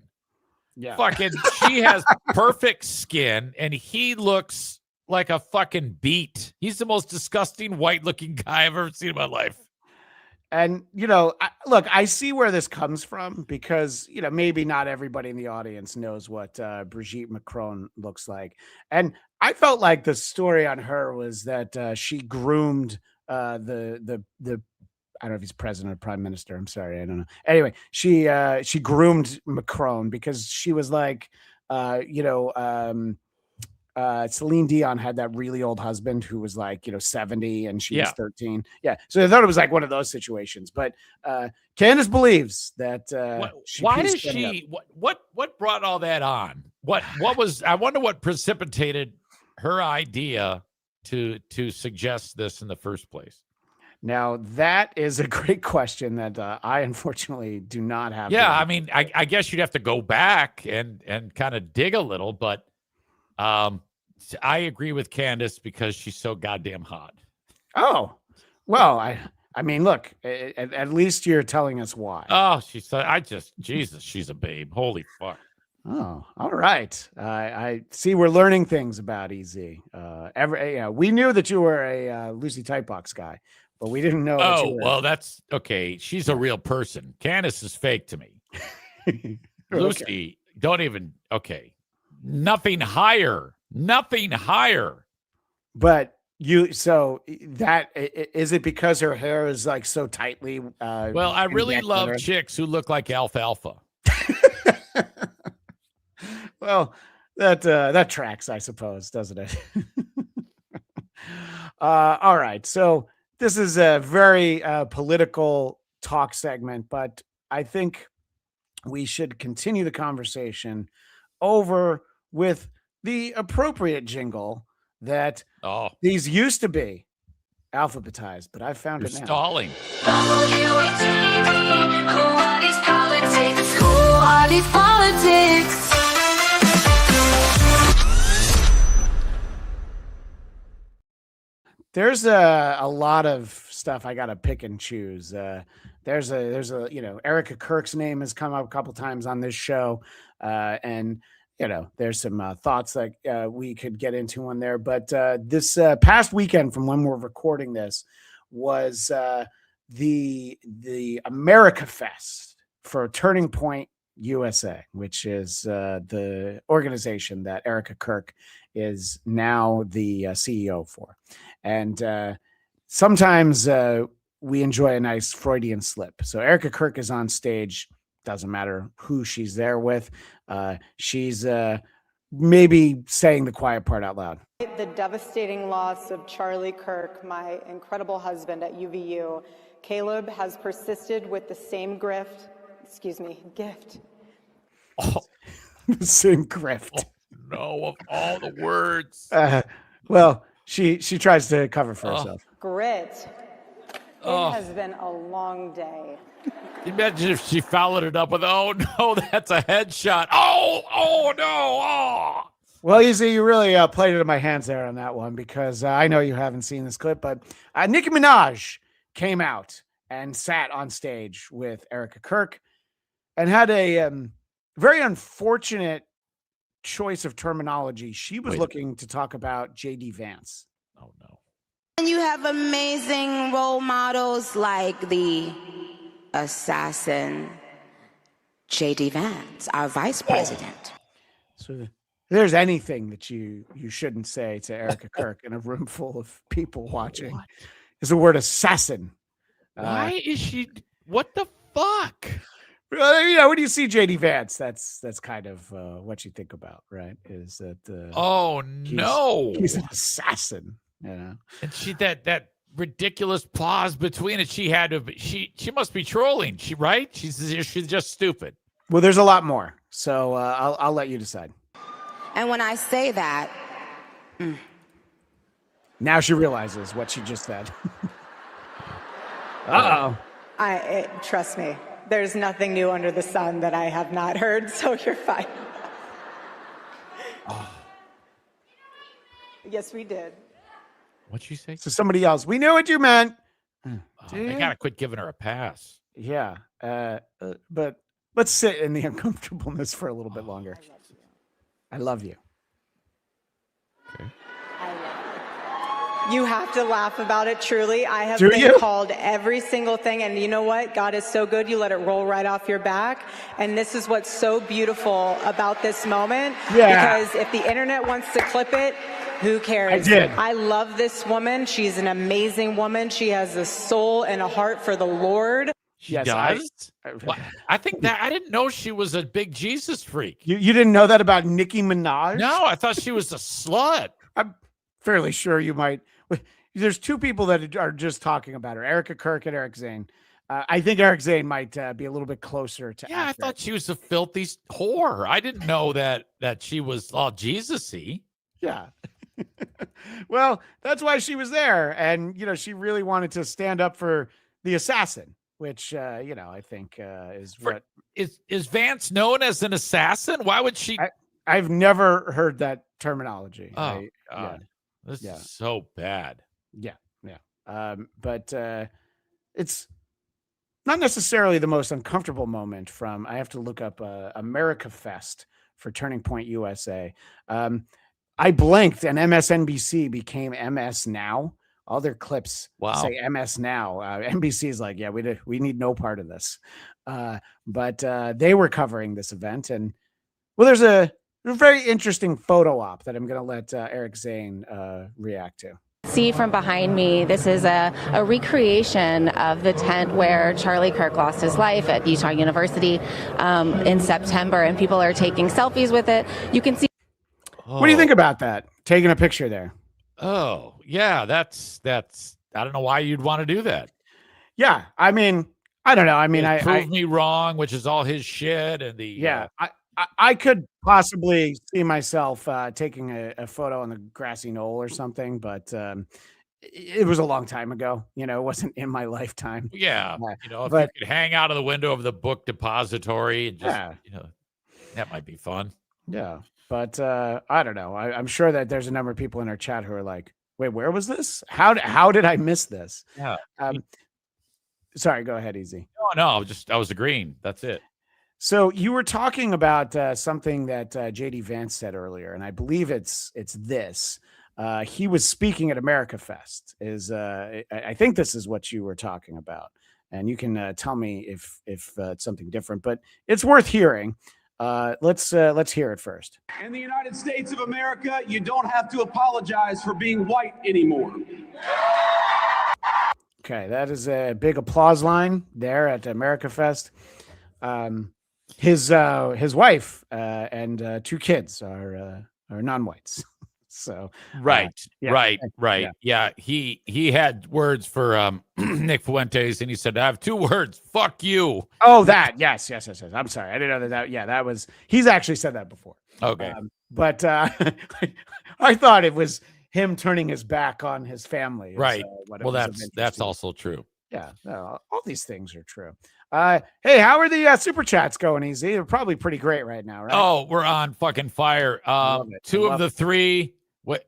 Yeah. Fucking, she has perfect skin, and he looks like a fucking beet. He's the most disgusting white-looking guy I've ever seen in my life. And, look, I see where this comes from because, maybe not everybody in the audience knows what Brigitte Macron looks like. And I felt like the story on her was that she groomed the I don't know if he's president or prime minister. I'm sorry. I don't know. Anyway, she groomed Macron because she was like, Celine Dion had that really old husband who was like, 70 and she was 13. Yeah. So I thought it was like one of those situations. But Candace believes that. Why does she? What brought all that on? What was? I wonder what precipitated her idea to suggest this in the first place. Now, that is a great question that I unfortunately do not have. Yeah, I mean, I guess you'd have to go back and kind of dig a little, but I agree with Candace because she's so goddamn hot. Oh, well, I mean, look, at least you're telling us why. Oh, Jesus, she's a babe. Holy fuck. Oh, all right. I see we're learning things about EZ. We knew that you were a Lucy Tightbox guy. But we didn't know. Oh, well, that's okay. She's a real person. Candace is fake to me. Lucy, don't even. Okay. Nothing higher. Nothing higher. But so that is it because her hair is like so tightly. Well, I really love chicks who look like alfalfa. Well, that tracks, I suppose, doesn't it? All right. So. This is a very political talk segment, but I think we should continue the conversation over with the appropriate jingle that these used to be alphabetized, but I found it now. Stalling. Who are these politics? Who are these politics? There's a lot of stuff I got to pick and choose. There's a Erika Kirk's name has come up a couple times on this show, and there's some thoughts that we could get into on there. But this past weekend, from when we're recording this, was the America Fest for Turning Point USA, which is the organization that Erika Kirk is now the CEO for. And sometimes we enjoy a nice Freudian slip. So Erika Kirk is on stage. Doesn't matter who she's there with. She's maybe saying the quiet part out loud. The devastating loss of Charlie Kirk, my incredible husband at UVU, Caleb has persisted with the same gift. Oh. The same grift. Oh, no, of all the words. Well, she tries to cover for herself. Grit. It has been a long day. Imagine if she followed it up with, "Oh no, that's a headshot." Oh no. Oh. Well, you see, you really played it in my hands there on that one because I know you haven't seen this clip, but Nicki Minaj came out and sat on stage with Erika Kirk and had a very unfortunate choice of terminology. She was looking to talk about J.D. Vance. Oh, no. And you have amazing role models like the assassin J.D. Vance, our vice president. So if there's anything that you shouldn't say to Erika Kirk in a room full of people watching, is the word assassin. Why is she? What the fuck? When you see JD Vance, that's kind of what you think about, right? Is that oh no, he's an assassin, And she that ridiculous pause between it. She had to. She must be trolling. Right? She's just stupid. Well, there's a lot more, so I'll let you decide. And when I say that, now she realizes what she just said. Uh-oh. Trust me, there's nothing new under the sun that I have not heard, so you're fine. Yes, we did. What'd she say? So somebody else. We knew what you meant. I gotta quit giving her a pass. Yeah. But let's sit in the uncomfortableness for a little bit longer. I love you. You have to laugh about it, truly. I have Do been you? called every single thing, and you know what? God is so good, you let it roll right off your back. And this is what's so beautiful about this moment. Yeah. Because if the internet wants to clip it, who cares? I did. I love this woman. She's an amazing woman. She has a soul and a heart for the Lord. She does? I think that I didn't know she was a big Jesus freak. You didn't know that about Nicki Minaj? No, I thought she was a slut. I'm fairly sure you might. There's two people that are just talking about her, Erika Kirk and Eric Zane. I think Eric Zane might be a little bit closer to. Yeah, I thought she was a filthy whore. I didn't know that she was all Jesus-y. Yeah. Well, that's why she was there. And, she really wanted to stand up for the assassin, which, I think is what. Is Vance known as an assassin? Why would she? I've never heard that terminology. Oh, God. This is so bad. Yeah. But it's not necessarily the most uncomfortable moment from, I have to look up America Fest for Turning Point USA. I blinked and MSNBC became MS Now. All their clips say MS Now. NBC is like, yeah, we need no part of this. But they were covering this event. And well, there's a very interesting photo op that I'm going to let Eric Zane react to. See from behind me, this is a recreation of the tent where Charlie Kirk lost his life at Utah University in September, and people are taking selfies with it. You can see. What do you think about that? Taking a picture there. Oh, yeah, that's I don't know why you'd want to do that. Yeah, I mean, I don't know. I mean, prove me wrong, which is all his shit, and the yeah. I could possibly see myself taking a photo on the grassy knoll or something, but it was a long time ago. It wasn't in my lifetime. Yeah, if you could hang out of the window of the book depository and just, that might be fun. Yeah, but I don't know. I'm sure that there's a number of people in our chat who are like, "Wait, where was this? How did I miss this?" Yeah. Sorry, go ahead, Easy. No, I was agreeing. That's it. So you were talking about something that JD Vance said earlier, and I believe it's this. He was speaking at America Fest. I think this is what you were talking about, and you can tell me if it's something different. But it's worth hearing. Let's hear it first. In the United States of America, you don't have to apologize for being white anymore. Okay, that is a big applause line there at America Fest. His wife and two kids are non-whites. So right. Yeah. He had words for Nick Fuentes, and he said, "I have two words. Fuck you." Oh, that yes. I'm sorry, I didn't know that. Yeah, that was. He's actually said that before. Okay, but I thought it was him turning his back on his family. Right. Well, that's also true. Yeah, all these things are true. Hey, how are the super chats going, Easy? They're probably pretty great right now, right? Oh, we're on fucking fire. Two of the three,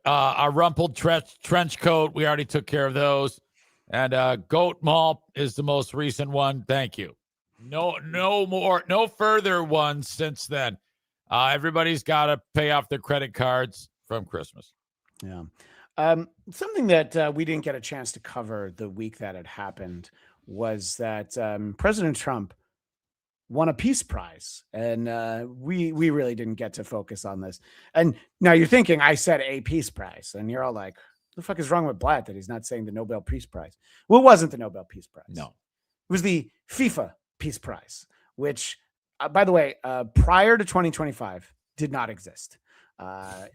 our rumpled trench coat, we already took care of those. And goat malt is the most recent one. Thank you. No more, no further ones since then. Everybody's got to pay off their credit cards from Christmas. Yeah. Something that we didn't get a chance to cover the week that it happened was that President Trump won a peace prize, and we really didn't get to focus on this. And now you're thinking I said a peace prize, and you're all like, "What the fuck is wrong with Blatt that he's not saying the Nobel Peace Prize?" Well, it wasn't the Nobel Peace Prize. No, was the FIFA Peace Prize, which, by the way, prior to 2025 did not exist.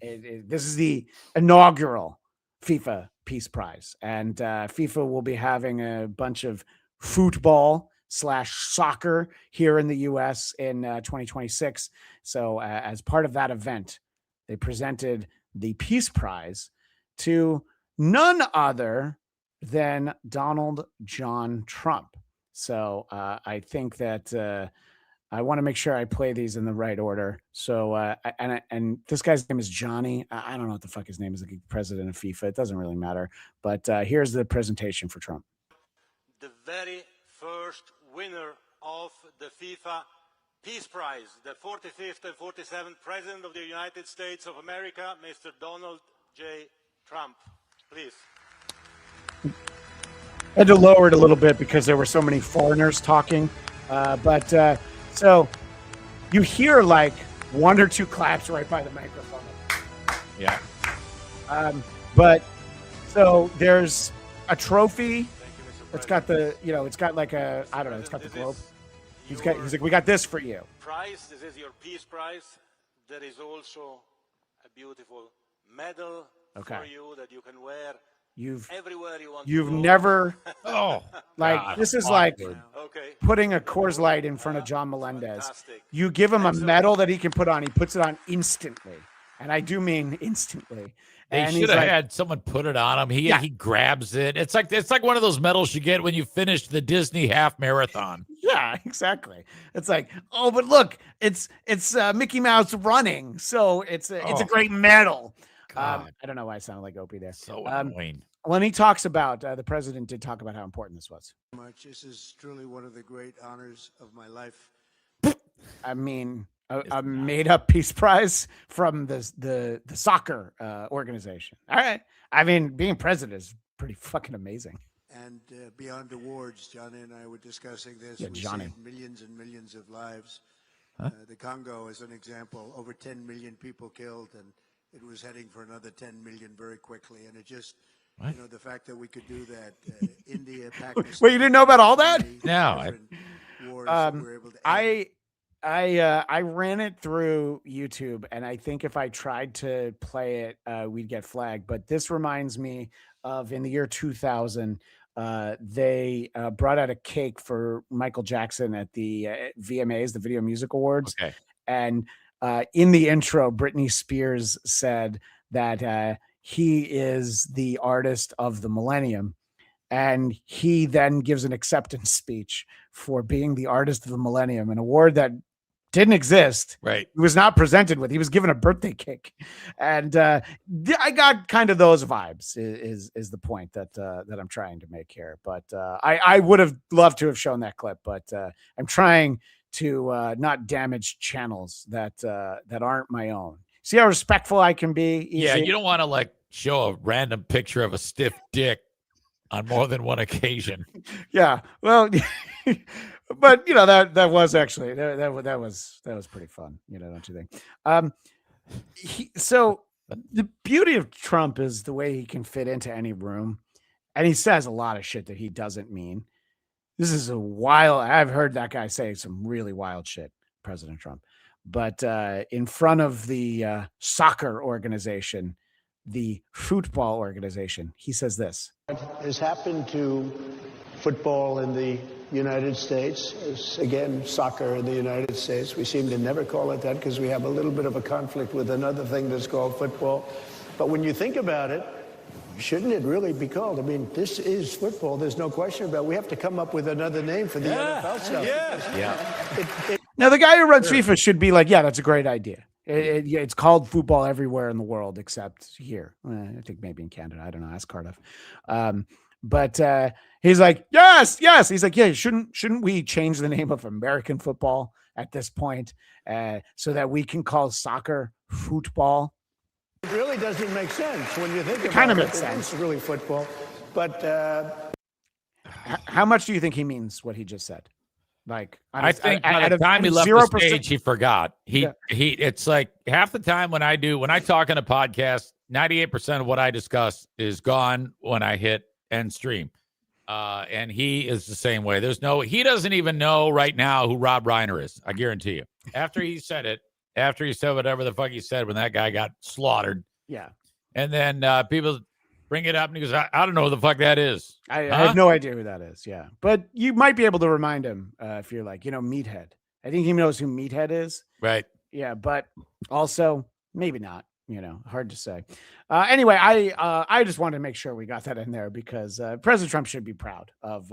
This is the inaugural FIFA Peace Prize, and FIFA will be having a bunch of football/soccer here in the U.S. in 2026. So as part of that event, they presented the Peace Prize to none other than Donald John Trump. So I think that I want to make sure I play these in the right order. So and this guy's name is Johnny. I don't know what the fuck his name is, the president of FIFA. It doesn't really matter. But here's the presentation for Trump. The very first winner of the FIFA Peace Prize, the 45th and 47th President of the United States of America, Mr. Donald J. Trump. Please. I had to lower it a little bit because there were so many foreigners talking. So you hear like one or two claps right by the microphone. Yeah. But so there's a trophy. It's got the, it's got like a, I don't know, it's got the globe. He's like, we got this for you. Prize. This is your Peace Prize. There is also a beautiful medal for you that you can wear everywhere you want. You've to go. never, God, this is fuck, like dude. Okay. putting a Coors Light in front of John Melendez. You give him a medal that he can put on. He puts it on instantly, and I do mean instantly. They And should he's have like, had someone put it on him. He grabs it. It's like one of those medals you get when you finish the Disney half marathon. Yeah, exactly. It's like, oh, but look, it's Mickey Mouse running, so it's a great medal. I don't know why I sounded like Opie there. So annoying. When he talks about the president did talk about how important this was. This is truly one of the great honors of my life. I mean, a made-up Peace Prize from the soccer organization. All right. I mean, being president is pretty fucking amazing. And beyond awards, Johnny and I were discussing this. Yeah, we Johnny. saved millions and millions of lives. Huh? The Congo, as an example, over 10 million people killed, and it was heading for another 10 million very quickly. And it just, the fact that we could do that, India, Pakistan. Wait, you didn't know about all that? No. I ran it through YouTube, and I think if I tried to play it, we'd get flagged. But this reminds me of in the year 2000, they brought out a cake for Michael Jackson at the VMAs, the Video Music Awards. Okay. And in the intro, Britney Spears said that he is the artist of the millennium. And he then gives an acceptance speech for being the artist of the millennium, an award that didn't exist. Right. He was not presented with. He was given a birthday cake. And I got kind of those vibes is the point that I'm trying to make here. But I would have loved to have shown that clip, but I'm trying to not damage channels that aren't my own. See how respectful I can be? Yeah, Easy? you don't want to show a random picture of a stiff dick on more than one occasion. Yeah, well, but that was actually that was pretty fun, don't you think? So the beauty of Trump is the way he can fit into any room, and he says a lot of shit that he doesn't mean. This is I've heard that guy say some really wild shit, President Trump. But in front of the soccer organization, the football organization, he says this. What has happened to football in the United States is, again, soccer in the United States. We seem to never call it that because we have a little bit of a conflict with another thing that's called football. But when you think about it, shouldn't it really be called? I mean, this is football. There's no question about it. We have to come up with another name for the NFL stuff. Now, the guy who runs FIFA should be like, yeah, that's a great idea. It's called football everywhere in the world except here. I think maybe in Canada. I don't know. Ask Cardiff. But he's like, yes. He's like, yeah, shouldn't we change the name of American football at this point so that we can call soccer football? It really doesn't make sense when you think about it. It kind of makes sense. It's really football. But how much do you think he means what he just said? I think by the time he left the stage, he forgot. It's like half the time when I talk on a podcast, 98% of what I discuss is gone when I hit end stream. And he is the same way. He doesn't even know right now who Rob Reiner is. I guarantee you. After he said whatever the fuck he said when that guy got slaughtered. Yeah. And then people bring it up and he goes, I don't know who the fuck that is. I have no idea who that is. Yeah. But you might be able to remind him if you're like, Meathead. I think he knows who Meathead is. Right. Yeah. But also maybe not. Hard to say. Anyway, I just wanted to make sure we got that in there because President Trump should be proud of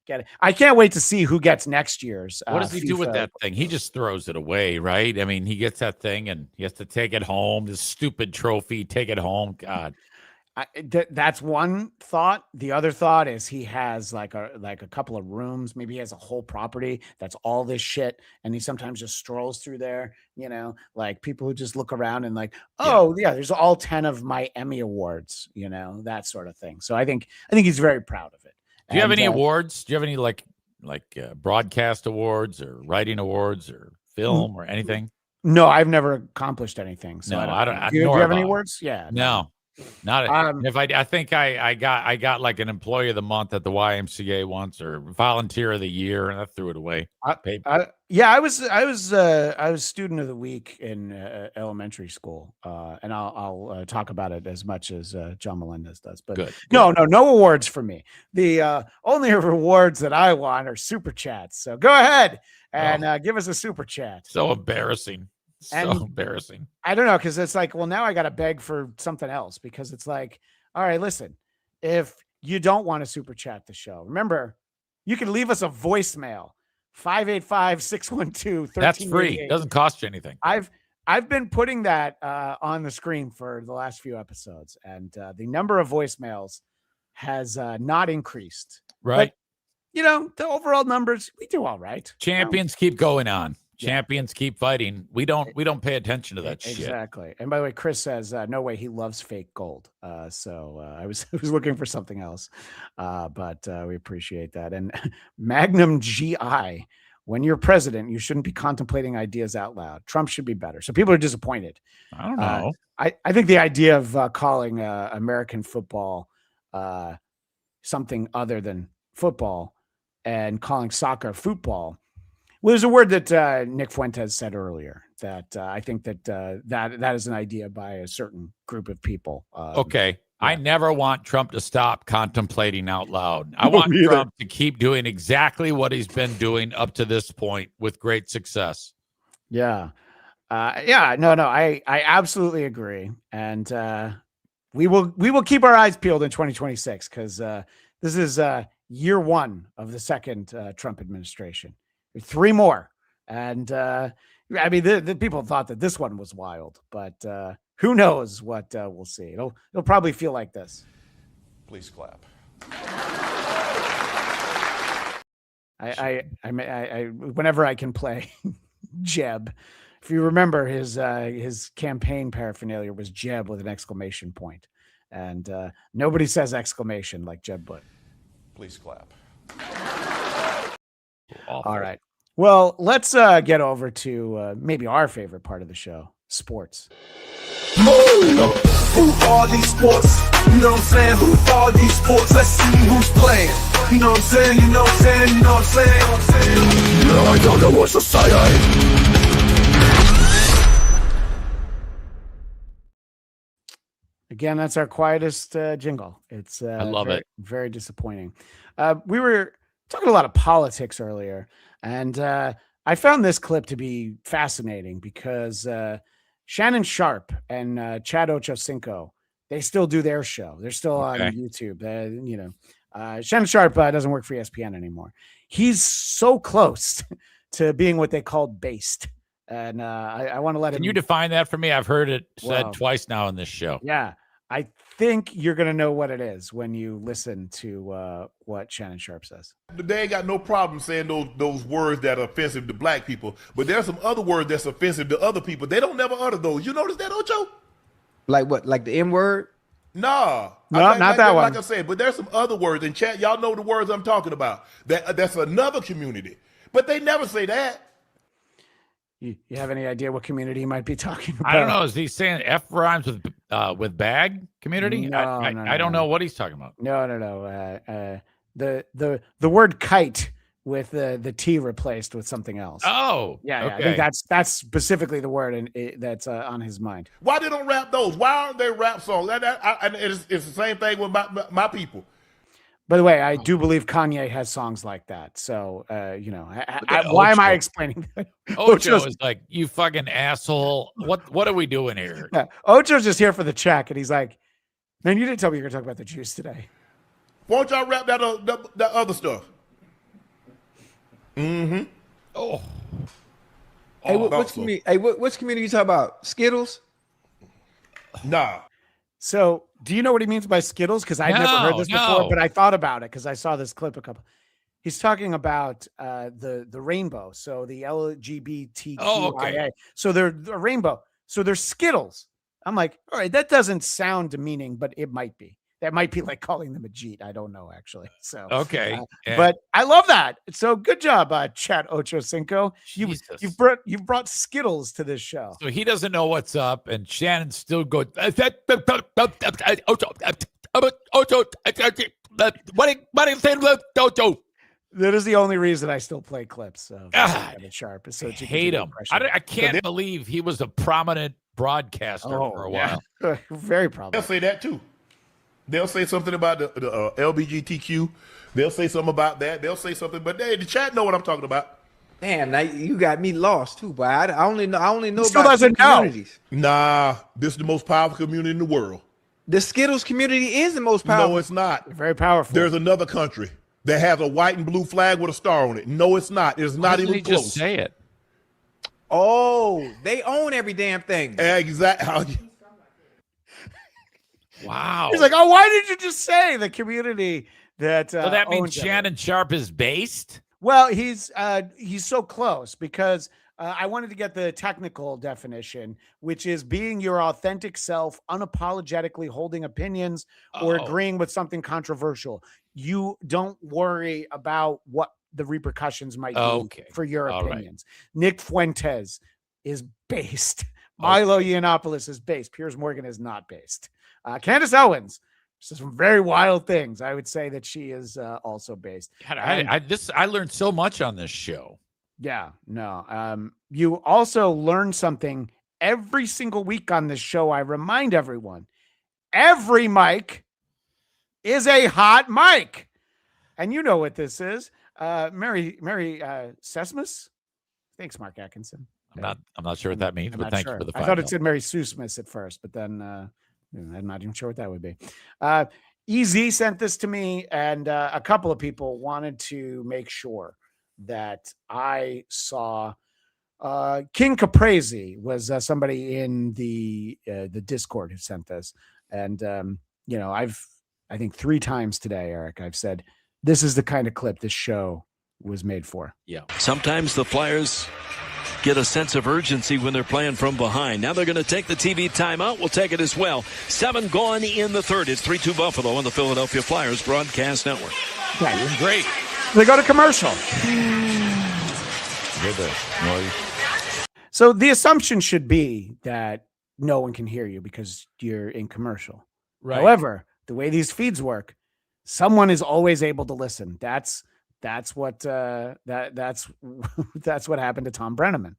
getting. I can't wait to see who gets next year's. What does he do with FIFA. that thing? He just throws it away, right? I mean, he gets that thing and he has to take it home. This stupid trophy, take it home. God. That's one thought. The other thought is he has like a couple of rooms. Maybe he has a whole property that's all this shit, and he sometimes just strolls through there. Like people who just look around and like, oh yeah, there's all 10 of my Emmy awards. That sort of thing. So I think he's very proud of it. Do you have any awards? Do you have any like broadcast awards or writing awards or film or anything? No, I've never accomplished anything. So no, I don't. Do you have any awards? Yeah. No. Not if I think I got like an employee of the month at the YMCA once or volunteer of the year, and I threw it away. I was student of the week in elementary school, and I'll talk about it as much as John Melendez does. But Good. No awards for me. The only rewards that I want are super chats. So go ahead and give us a super chat. So embarrassing. Embarrassing. I don't know, because it's like, well, now I got to beg for something else because it's like, all right, listen, if you don't want to super chat the show, remember, you can leave us a voicemail, 585-612-1388. That's free. It doesn't cost you anything. I've been putting that on the screen for the last few episodes, and the number of voicemails has not increased. Right. But, the overall numbers, we do all right. Champions keep going on. Champions keep fighting. We don't pay attention to that shit. Exactly. And by the way, Chris says, no way, he loves fake gold. So I was looking for something else. But we appreciate that. And Magnum GI, when you're president, you shouldn't be contemplating ideas out loud. Trump should be better. So people are disappointed. I don't know. I think the idea of calling American football something other than football and calling soccer football. Well, there's a word that Nick Fuentes said earlier that I think that that is an idea by a certain group of people. Okay. Yeah. I never want Trump to stop contemplating out loud. I want Trump to keep doing exactly what he's been doing up to this point with great success. Yeah. I absolutely agree. And we will keep our eyes peeled in 2026 because this is year one of the second Trump administration. 3 more. And the people thought that this one was wild, but who knows what we'll see. It'll probably feel like this. Please clap. I whenever I can play Jeb. If you remember, his campaign paraphernalia was Jeb with an exclamation point. And nobody says exclamation like Jeb Bush. Please clap. Awful. All right. Well, let's get over to maybe our favorite part of the show, sports. Who are these sports? You know what I'm saying? Who are these sports? Let's see who's playing. You know what I'm saying? You know what I'm saying? You know what I'm saying? No, I don't know what's society. Again, that's our quietest jingle. It's I love it. Very disappointing. We were talking a lot of politics earlier, and I found this clip to be fascinating because Shannon Sharp and Chad Ochocinco, they still do their show. They're still on YouTube. Shannon Sharp doesn't work for ESPN anymore. He's so close to being what they call based. And I want to let him. Can you define that for me? I've heard it said twice now in this show. Yeah. I think you're going to know what it is when you listen to what Shannon Sharp says. They ain't got no problem saying those words that are offensive to black people, but there's some other words that's offensive to other people. They don't never utter those. You notice that, Ocho? Like what? Like the N word? Nah. No, not that one. Like I said, but there's some other words in chat. Y'all know the words I'm talking about. That's another community, but they never say that. You have any idea what community he might be talking about? I don't know. Is he saying F rhymes with bag community? No, I don't know what he's talking about. No. the word kite with the T replaced with something else. Oh, yeah. okay. I think that's specifically the word and that's on his mind. Why they don't rap those? Why aren't they rap songs? It's the same thing with my people. By the way, I do believe Kanye has songs like that. So, why am I explaining that? Ocho is like, you fucking asshole. What are we doing here? Yeah. Ocho's just here for the check, and he's like, man, you didn't tell me you were going to talk about the juice today. Why don't y'all rap that other stuff? Mm-hmm. Oh. Hey, which community you talk about? Skittles? Nah. So, do you know what he means by Skittles? Because I've never heard this before, but I thought about it because I saw this clip a couple. He's talking about the rainbow, so the LGBTQIA. Oh, okay. So they're a rainbow. So they're Skittles. I'm like, all right, that doesn't sound demeaning, but it might be. That might be like calling them a Jeet. I don't know, actually. So okay, but I love that. So good job, Chat Ocho Cinco. You've brought Skittles to this show. So he doesn't know what's up, and Shannon still goes. What are you saying about Ocho? That is the only reason I still play clips of Sharp. So I hate him. I can't believe he was a prominent broadcaster for a while. Very prominent. They'll say that too. They'll say something about the LGBTQ. They'll say something about that. They'll say something, but the chat know what I'm talking about. Damn, now you got me lost too, but I only know Still about doesn't two communities. Nah, this is the most powerful community in the world. The Skittles community is the most powerful. No, it's not. Very powerful. There's another country that has a white and blue flag with a star on it. No, it's not. It's not even close. Just say it. Oh, they own every damn thing. Exactly. Wow. He's like, oh, why did you just say the community that? So that means owns it? Shannon Sharp is based? Well, he's so close because I wanted to get the technical definition, which is being your authentic self, unapologetically holding opinions or agreeing with something controversial. You don't worry about what the repercussions might be for your opinions. Right. Nick Fuentes is based. Milo Yiannopoulos is based. Piers Morgan is not based. Candace Owens says some very wild things. I would say that she is also based. I learned so much on this show. Yeah, no. You also learn something every single week on this show. I remind everyone, every mic is a hot mic. And you know what this is. Mary Sesmus. Thanks, Mark Atkinson. I'm not sure what that means, but thank you for the I thought it said Mary Sue Smith at first, but then I'm not even sure what that would be. EZ sent this to me, and a couple of people wanted to make sure that I saw King Caprese was somebody in the Discord who sent this. And, I think 3 times today, Eric, I've said, this is the kind of clip this show was made for. Yeah. Sometimes the Flyers get a sense of urgency when they're playing from behind. Now they're going to take the TV timeout. We'll take it as well. 7 gone in the third. It's 3-2 Buffalo on the Philadelphia Flyers broadcast network. Yeah, doing great. They go to commercial. So the assumption should be that no one can hear you because you're in commercial. Right. However, the way these feeds work, someone is always able to listen. That's what that's what happened to Tom Brenneman.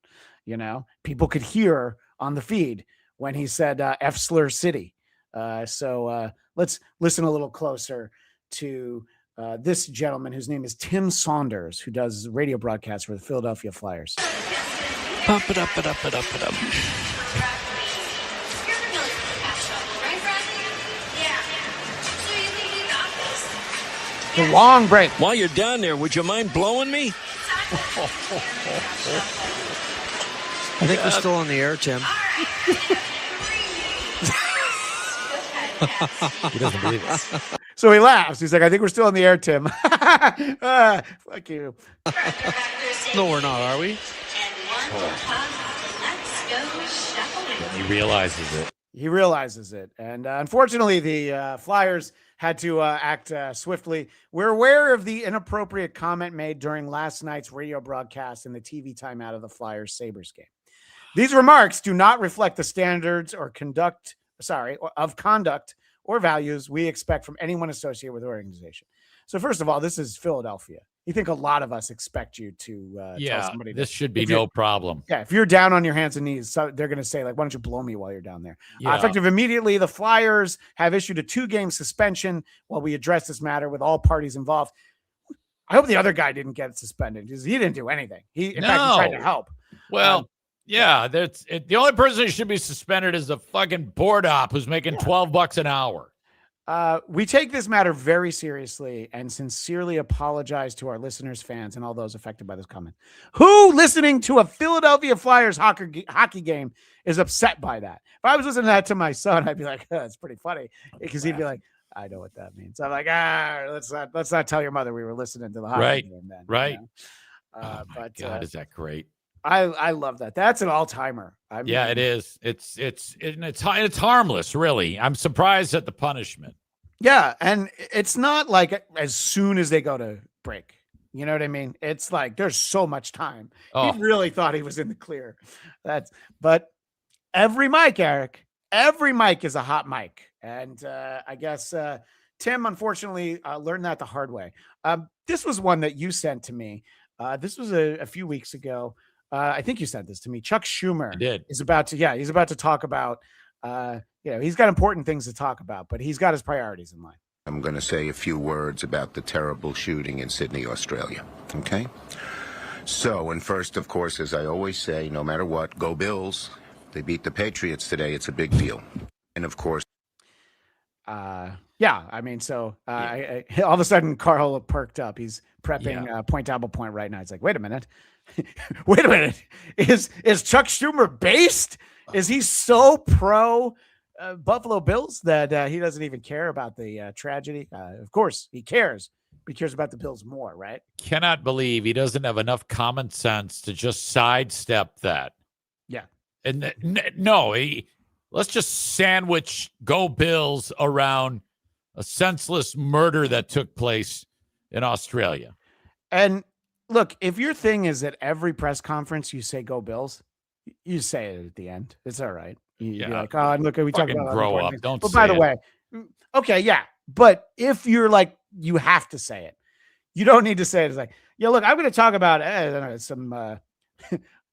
People could hear on the feed when he said F slur city. So let's listen a little closer to this gentleman whose name is Tim Saunders, who does radio broadcasts for the Philadelphia Flyers. Pump it up, it up, it up, it up. The long break. While you're down there, would you mind blowing me? I think we're still on the air, Tim. He doesn't believe it. So he laughs. He's like, I think we're still on the air, Tim. Fuck you. No, we're not, are we? He realizes it. He realizes it. And unfortunately, the Flyers had to act swiftly. We're aware of the inappropriate comment made during last night's radio broadcast in the TV timeout of the Flyers-Sabres game. These remarks do not reflect the standards of conduct or values we expect from anyone associated with the organization. So first of all, this is Philadelphia. You think a lot of us expect you to tell somebody this should be no problem. Yeah, if you're down on your hands and knees, so they're going to say, like, why don't you blow me while you're down there? Yeah. Effective immediately, the Flyers have issued a 2-game suspension while we address this matter with all parties involved. I hope the other guy didn't get suspended because he didn't do anything. In fact, he tried to help. Well, the only person who should be suspended is the fucking board op who's making $12 an hour. We take this matter very seriously and sincerely apologize to our listeners, fans, and all those affected by this comment. Who listening to a Philadelphia Flyers hockey game is upset by that? If I was listening to that to my son, I'd be like, "That's pretty funny," because he'd be like, "I know what that means." I'm like, let's not tell your mother we were listening to the hockey game then. Right. You know? God, is that great? I love that. That's an all-timer. I mean, yeah, it is. It's harmless, really. I'm surprised at the punishment. Yeah, and it's not like as soon as they go to break. You know what I mean? It's like there's so much time. Oh. He really thought he was in the clear. But every mic, Eric, every mic is a hot mic. And I guess Tim, unfortunately, learned that the hard way. This was one that you sent to me. This was a few weeks ago. I think you sent this to me. Chuck Schumer is about to talk about, he's got important things to talk about, but he's got his priorities in mind. I'm going to say a few words about the terrible shooting in Sydney, Australia. Okay? So, and first, of course, as I always say, no matter what, go Bills. They beat the Patriots today. It's a big deal. And of course, all of a sudden Carl perked up. He's prepping Point Dabblepoint right now. He's like, wait a minute. Is Chuck Schumer based? Is he so pro Buffalo Bills that he doesn't even care about the tragedy? Of course he cares. He cares about the Bills more, right? Cannot believe he doesn't have enough common sense to just sidestep that. Yeah. And let's just sandwich Go Bills around a senseless murder that took place in Australia. And look, if your thing is at every press conference you say Go Bills, you say it at the end. It's all right. You'd be like, oh, and look, we talk about grow up. Don't. But by the way, okay, yeah. But if you're like, you have to say it. You don't need to say it. It's like, yeah, look, I'm going to talk about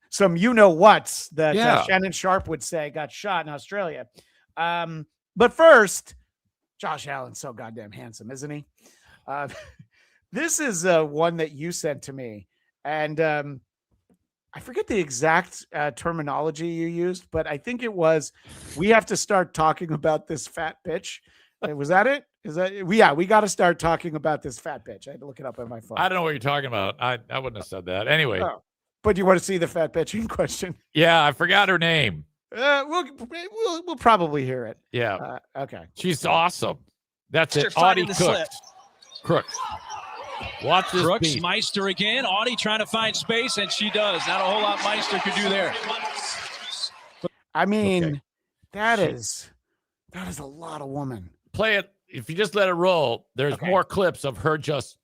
some you-know-whats that Shannon Sharp would say got shot in Australia. But first, Josh Allen's so goddamn handsome, isn't he? This is one that you sent to me. And I forget the exact terminology you used, but I think it was, we have to start talking about this fat bitch. Was that it? We got to start talking about this fat bitch. I had to look it up on my phone. I don't know what you're talking about. I wouldn't have said that. Anyway. Oh. But you want to see the fat bitch in question? Yeah, I forgot her name. We'll probably hear it. Yeah. Okay. She's awesome. That's it. Audie Crooks. Watch this Crooks, beat. Meister again. Audie trying to find space, and she does. Not a whole lot Meister could do there. I mean, that is a lot of woman. Play it. If you just let it roll, there's more clips of her just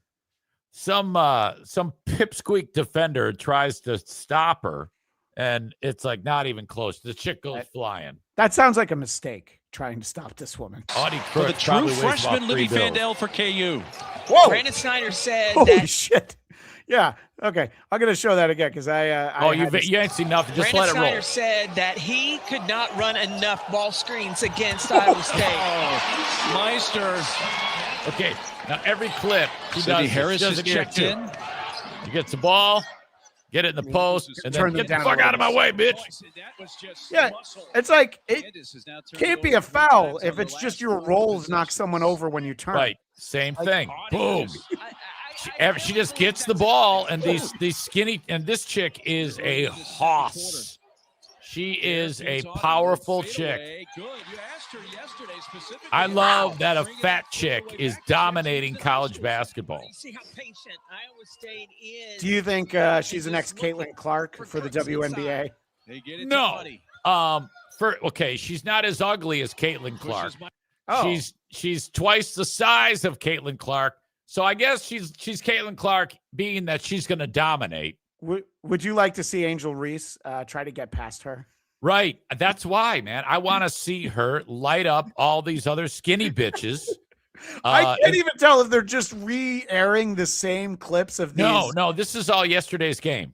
some pipsqueak defender tries to stop her, and it's like not even close. The chick goes flying. That sounds like a mistake, trying to stop this woman. Audie For the true freshman, Libby Fandel for KU. Whoa! Brandon Snyder said Holy shit. Yeah. Okay. I'm going to show that again because you ain't seen nothing. Just Brandon let it roll. Snyder said that he could not run enough ball screens against Iowa State. Meister. Okay. Now every clip Cindy Harris has checked in. He gets the ball, get it in the post, and then get the fuck out of my way, bitch. Yeah, it's like it can't be a foul if it's just your rolls knock someone over when you turn. Right. Same thing. Boom. She just gets the ball, and these skinny, and this chick is a hoss. She is a powerful chick. I love that a fat chick is dominating college basketball. Do you think she's the next Caitlin Clark for the WNBA? No. She's not as ugly as Caitlin Clark. Oh. She's twice the size of Caitlin Clark. So I guess she's Caitlin Clark, being that she's going to dominate. Would you like to see Angel Reese try to get past her? Right. That's why, man. I want to see her light up all these other skinny bitches I can't even tell if they're just re-airing the same clips of these. No, this is all yesterday's game.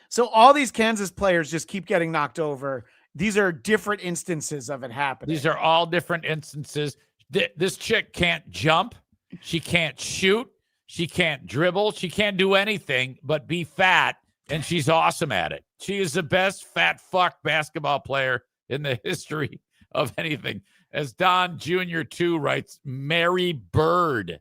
So all these Kansas players just keep getting knocked over. These are different instances of it happening. These are all different instances. This chick can't jump. She can't shoot. She can't dribble. She can't do anything but be fat, and she's awesome at it. She is the best fat fuck basketball player in the history of anything. As Don Jr. 2 writes, Mary Bird.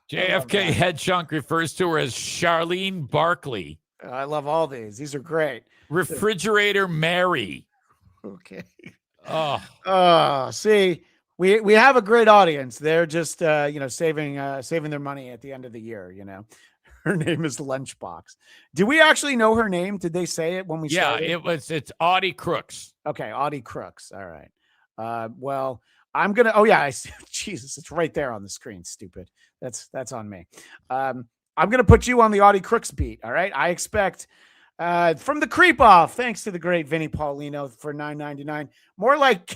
JFK Head Chunk refers to her as Charlene Barkley. I love all these. These are great. Refrigerator Mary. Okay. Oh, see, we have a great audience. They're just saving their money at the end of the year. Her name is Lunchbox. Do we actually know her name? Did they say it when we started? It's Audie Crooks. Okay, Audie Crooks. All right. Well, I'm gonna. Oh yeah, I see. Jesus, it's right there on the screen. Stupid. That's on me. I'm gonna put you on the Audie Crooks beat. All right. I expect from the Creepoff. Thanks to the great Vinny Paulino for $9.99. More like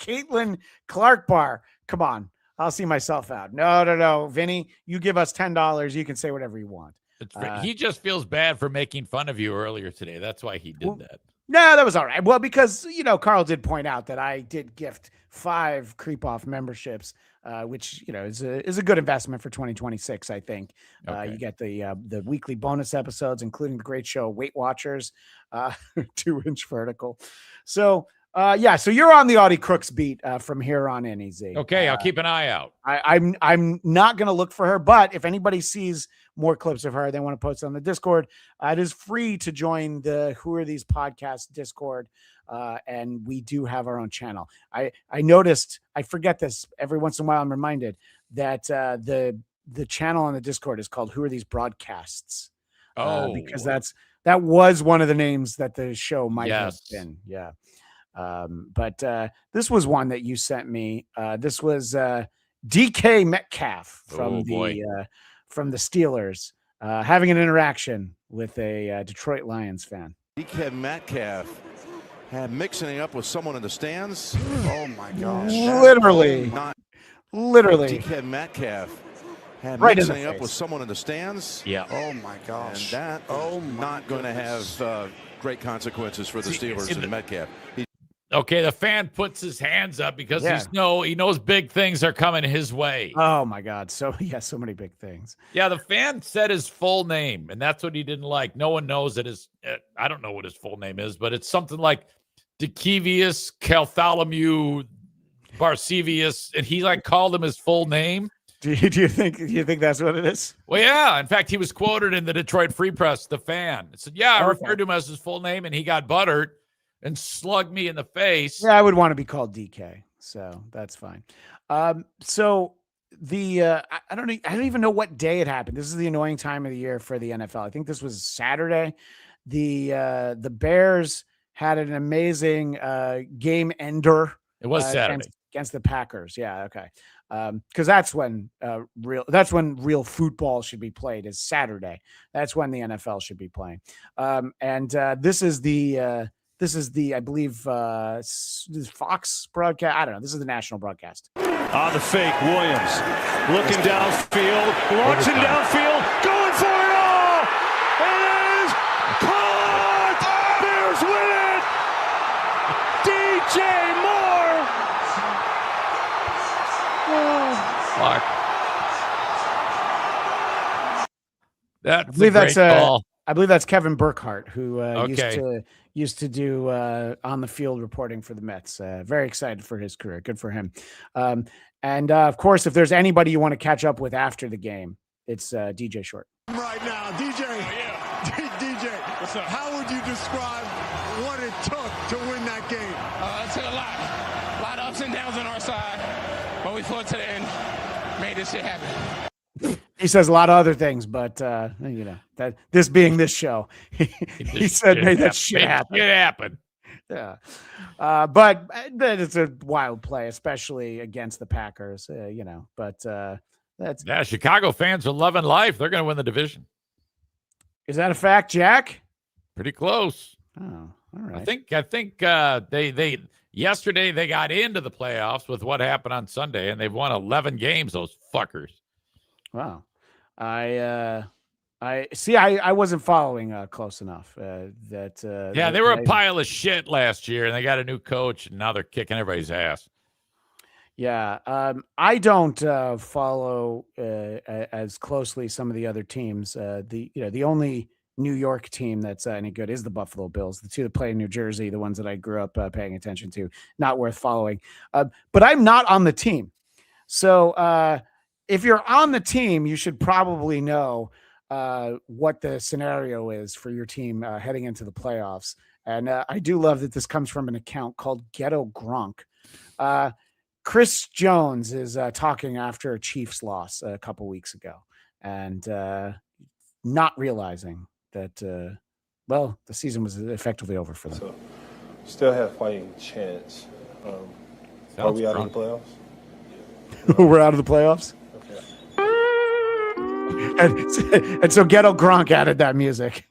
Caitlin Clark Bar. Come on. I'll see myself out. No. Vinny, you give us $10. You can say whatever you want. He just feels bad for making fun of you earlier today. That's why he did that. No, that was all right. Well, because, Carl did point out that I did gift 5 Creepoff memberships, which, is a good investment for 2026, I think. Okay. You get the weekly bonus episodes, including the great show Weight Watchers, 2-inch vertical. So, so you're on the Audie Crooks beat from here on in, EZ. Okay, I'll keep an eye out. I'm not going to look for her, but if anybody sees more clips of her, they want to post it on the Discord. It is free to join the Who Are These Podcasts Discord, and we do have our own channel. I noticed, I forget this every once in a while. I'm reminded that the channel on the Discord is called Who Are These Broadcasts? Because that was one of the names that the show might have been. Yeah. But this was one that you sent me. This was DK Metcalf from the Steelers having an interaction with a Detroit Lions fan. DK Metcalf mixing up with someone in the stands. Oh my gosh! Literally. DK Metcalf right mixing up with someone in the stands. Yeah. Oh my gosh! And that not going to have great consequences for the Steelers and Metcalf. Okay, the fan puts his hands up because he knows big things are coming his way. Oh my God. So many big things. Yeah, the fan said his full name, and that's what he didn't like. No one knows that I don't know what his full name is, but it's something like Dekevius Bartholomew Barcevius, and he called him his full name. Do you think that's what it is? Well, yeah. In fact, he was quoted in the Detroit Free Press, the fan. It said, I referred to him as his full name, and he got buttered and slugged me in the face. Yeah, I would want to be called DK, so that's fine. So I don't even know what day it happened. This is the annoying time of the year for the NFL. I think this was Saturday. The Bears had an amazing game ender. It was Saturday against the Packers. Yeah, okay. Because that's when real football should be played, is Saturday. That's when the NFL should be playing. This is the, I believe, Fox broadcast. I don't know. This is the national broadcast. On the fake, Williams looking downfield, launching downfield, going for it all. It is caught. Bears win it. DJ Moore. I believe that's Kevin Burkhardt, who used to do on the field reporting for the Mets. Very excited for his career. Good for him. And of course, if there's anybody you want to catch up with after the game, it's DJ Short. Right now, DJ. DJ, what's up? How would you describe what it took to win that game? It took a lot of ups and downs on our side, but we fought to the end, made this shit happen. He says a lot of other things, but that this being this show, he said made that shit happen. It happened. Yeah, but it's a wild play, especially against the Packers. But that's Chicago fans are loving life. They're going to win the division. Is that a fact, Jack? Pretty close. Oh, all right. I think they Yesterday, they got into the playoffs with what happened on Sunday, and they've won 11 games, those fuckers. Wow. I see. I wasn't following close enough. They were a pile of shit last year, and they got a new coach, and now they're kicking everybody's ass. Yeah, I don't follow as closely some of the other teams. The only New York team that's any good is the Buffalo Bills. The two that play in New Jersey, the ones that I grew up paying attention to, not worth following. But I'm not on the team, so if you're on the team, you should probably know what the scenario is for your team heading into the playoffs. And I do love that this comes from an account called Ghetto Gronk. Chris Jones is talking after a Chiefs loss a couple weeks ago and not realizing that, the season was effectively over for them. So, still have fighting chance. Are we out of the playoffs? We're out of the playoffs? Okay. And so Ghetto Gronk added that music.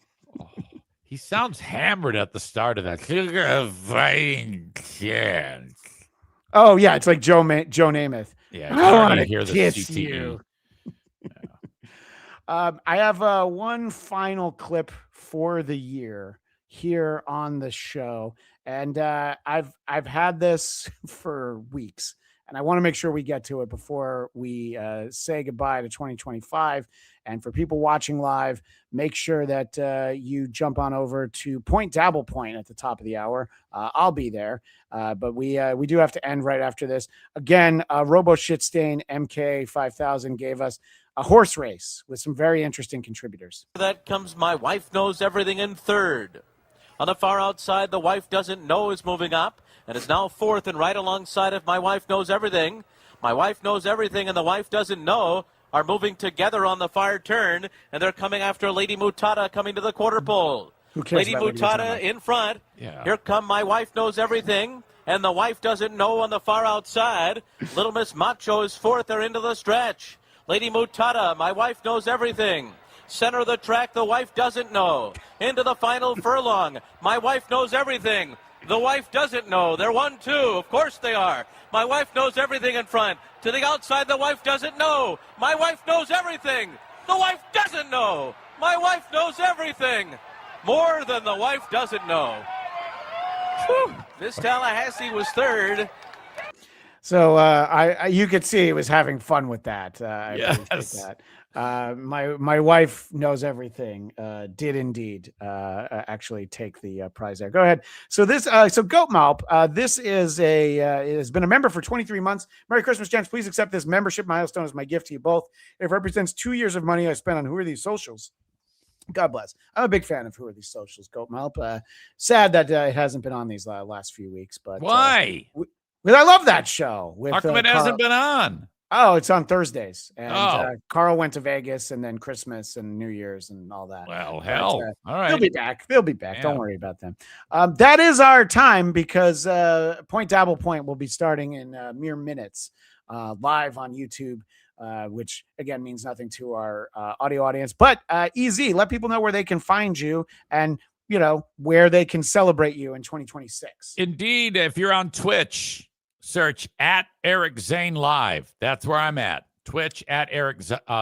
He sounds hammered at the start of that. Fighting chance. Oh yeah, it's like Joe Namath. Yeah, I want to hear the kiss CTE. you. I have one final clip for the year here on the show, and I've had this for weeks, and I want to make sure we get to it before we say goodbye to 2025. And for people watching live, make sure that you jump on over to Point Dabblepoint at the top of the hour. I'll be there, but we do have to end right after this. Again, Robo Shitstain MK5000 gave us a horse race with some very interesting contributors. That comes My Wife Knows Everything in third. On the far outside, The Wife Doesn't Know is moving up and is now fourth and right alongside of My Wife Knows Everything. My Wife Knows Everything and The Wife Doesn't Know are moving together on the far turn, and they're coming after Lady Mutada coming to the quarter pole. Lady Mutada in front. Yeah. Here come My Wife Knows Everything, and The Wife Doesn't Know on the far outside. Little Miss Macho is fourth. They're into the stretch. Lady Mutada, My Wife Knows Everything. Center of the track, The Wife Doesn't Know. Into the final furlong. My Wife Knows Everything. The Wife Doesn't Know. They're 1-2. Of course they are. My Wife Knows Everything in front. To the outside, The Wife Doesn't Know. My Wife Knows Everything. The Wife Doesn't Know. My Wife Knows Everything. More than The Wife Doesn't Know. Whew. Miss Tallahassee was third. So you could see he was having fun with that. I appreciate that. My wife knows everything. Did indeed actually take the prize there. Go ahead. So this Goat Malp. This is it has been a member for 23 months. Merry Christmas, gents. Please accept this membership milestone as my gift to you both. It represents 2 years of money I spent on Who Are These Socials. God bless. I'm a big fan of Who Are These Socials, Goat Malp. Sad that it hasn't been on these last few weeks, but why? Because I love that show. How come it hasn't been on? Oh, it's on Thursdays. And Carl went to Vegas, and then Christmas and New Year's and all that. Well, hell. But, all right. They'll be back. They'll be back. Yeah. Don't worry about them. That is our time because Point Dabblepoint will be starting in mere minutes live on YouTube, which, again, means nothing to our audio audience. But easy. Let people know where they can find you and, you know, where they can celebrate you in 2026. Indeed. If you're on Twitch, search at Eric Zane Live. That's where I'm at. Twitch at Eric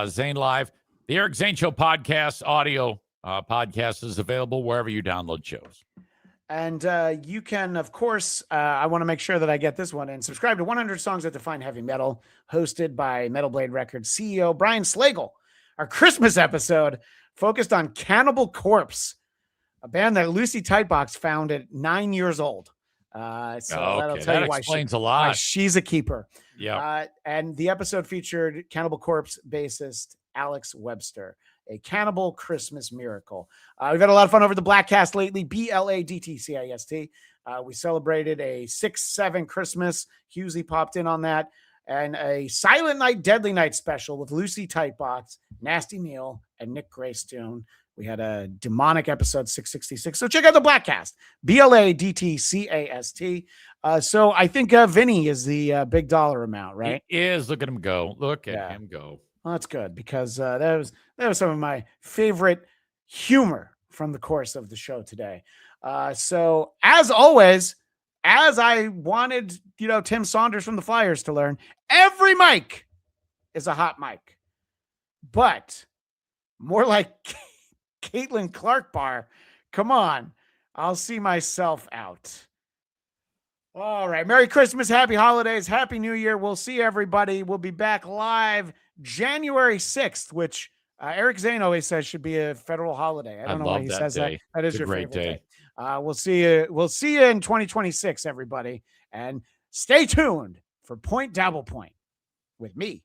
Zane Live. The Eric Zane Show podcast, audio podcast is available wherever you download shows. And you can, of course, I want to make sure that I get this one and subscribe to 100 Songs That Define Heavy Metal, hosted by Metal Blade Records CEO Brian Slagle. Our Christmas episode focused on Cannibal Corpse, a band that Lucy Tightbox found at 9 years old. That'll tell that you why explains a lot. why she's a keeper. Yeah. And the episode featured Cannibal Corpse bassist Alex Webster, a Cannibal Christmas Miracle. We've had a lot of fun over the Blackcast lately, BLADTCIST. We celebrated a 6-7 Christmas. Hughley popped in on that. And a Silent Night, Deadly Night special with Lucy Tightbox, Nasty Neil, and Nick Greystone. We had a demonic episode 666. So check out the Blackcast, BLADTCAST. So I think Vinny is the big dollar amount, right? He is. Look at him go. Look at him go. Well, that's good because that was some of my favorite humor from the course of the show today. So as always, as I wanted, Tim Saunders from the Flyers to learn, every mic is a hot mic, but more like Caitlin Clark bar. Come on. I'll see myself out. All right. Merry Christmas. Happy holidays. Happy New Year. We'll see everybody. We'll be back live January 6th, which Eric Zane always says should be a federal holiday. I don't know why he says day. that. That is it's your great favorite day. We'll see you. We'll see you in 2026, everybody. And stay tuned for Point Dabblepoint with me,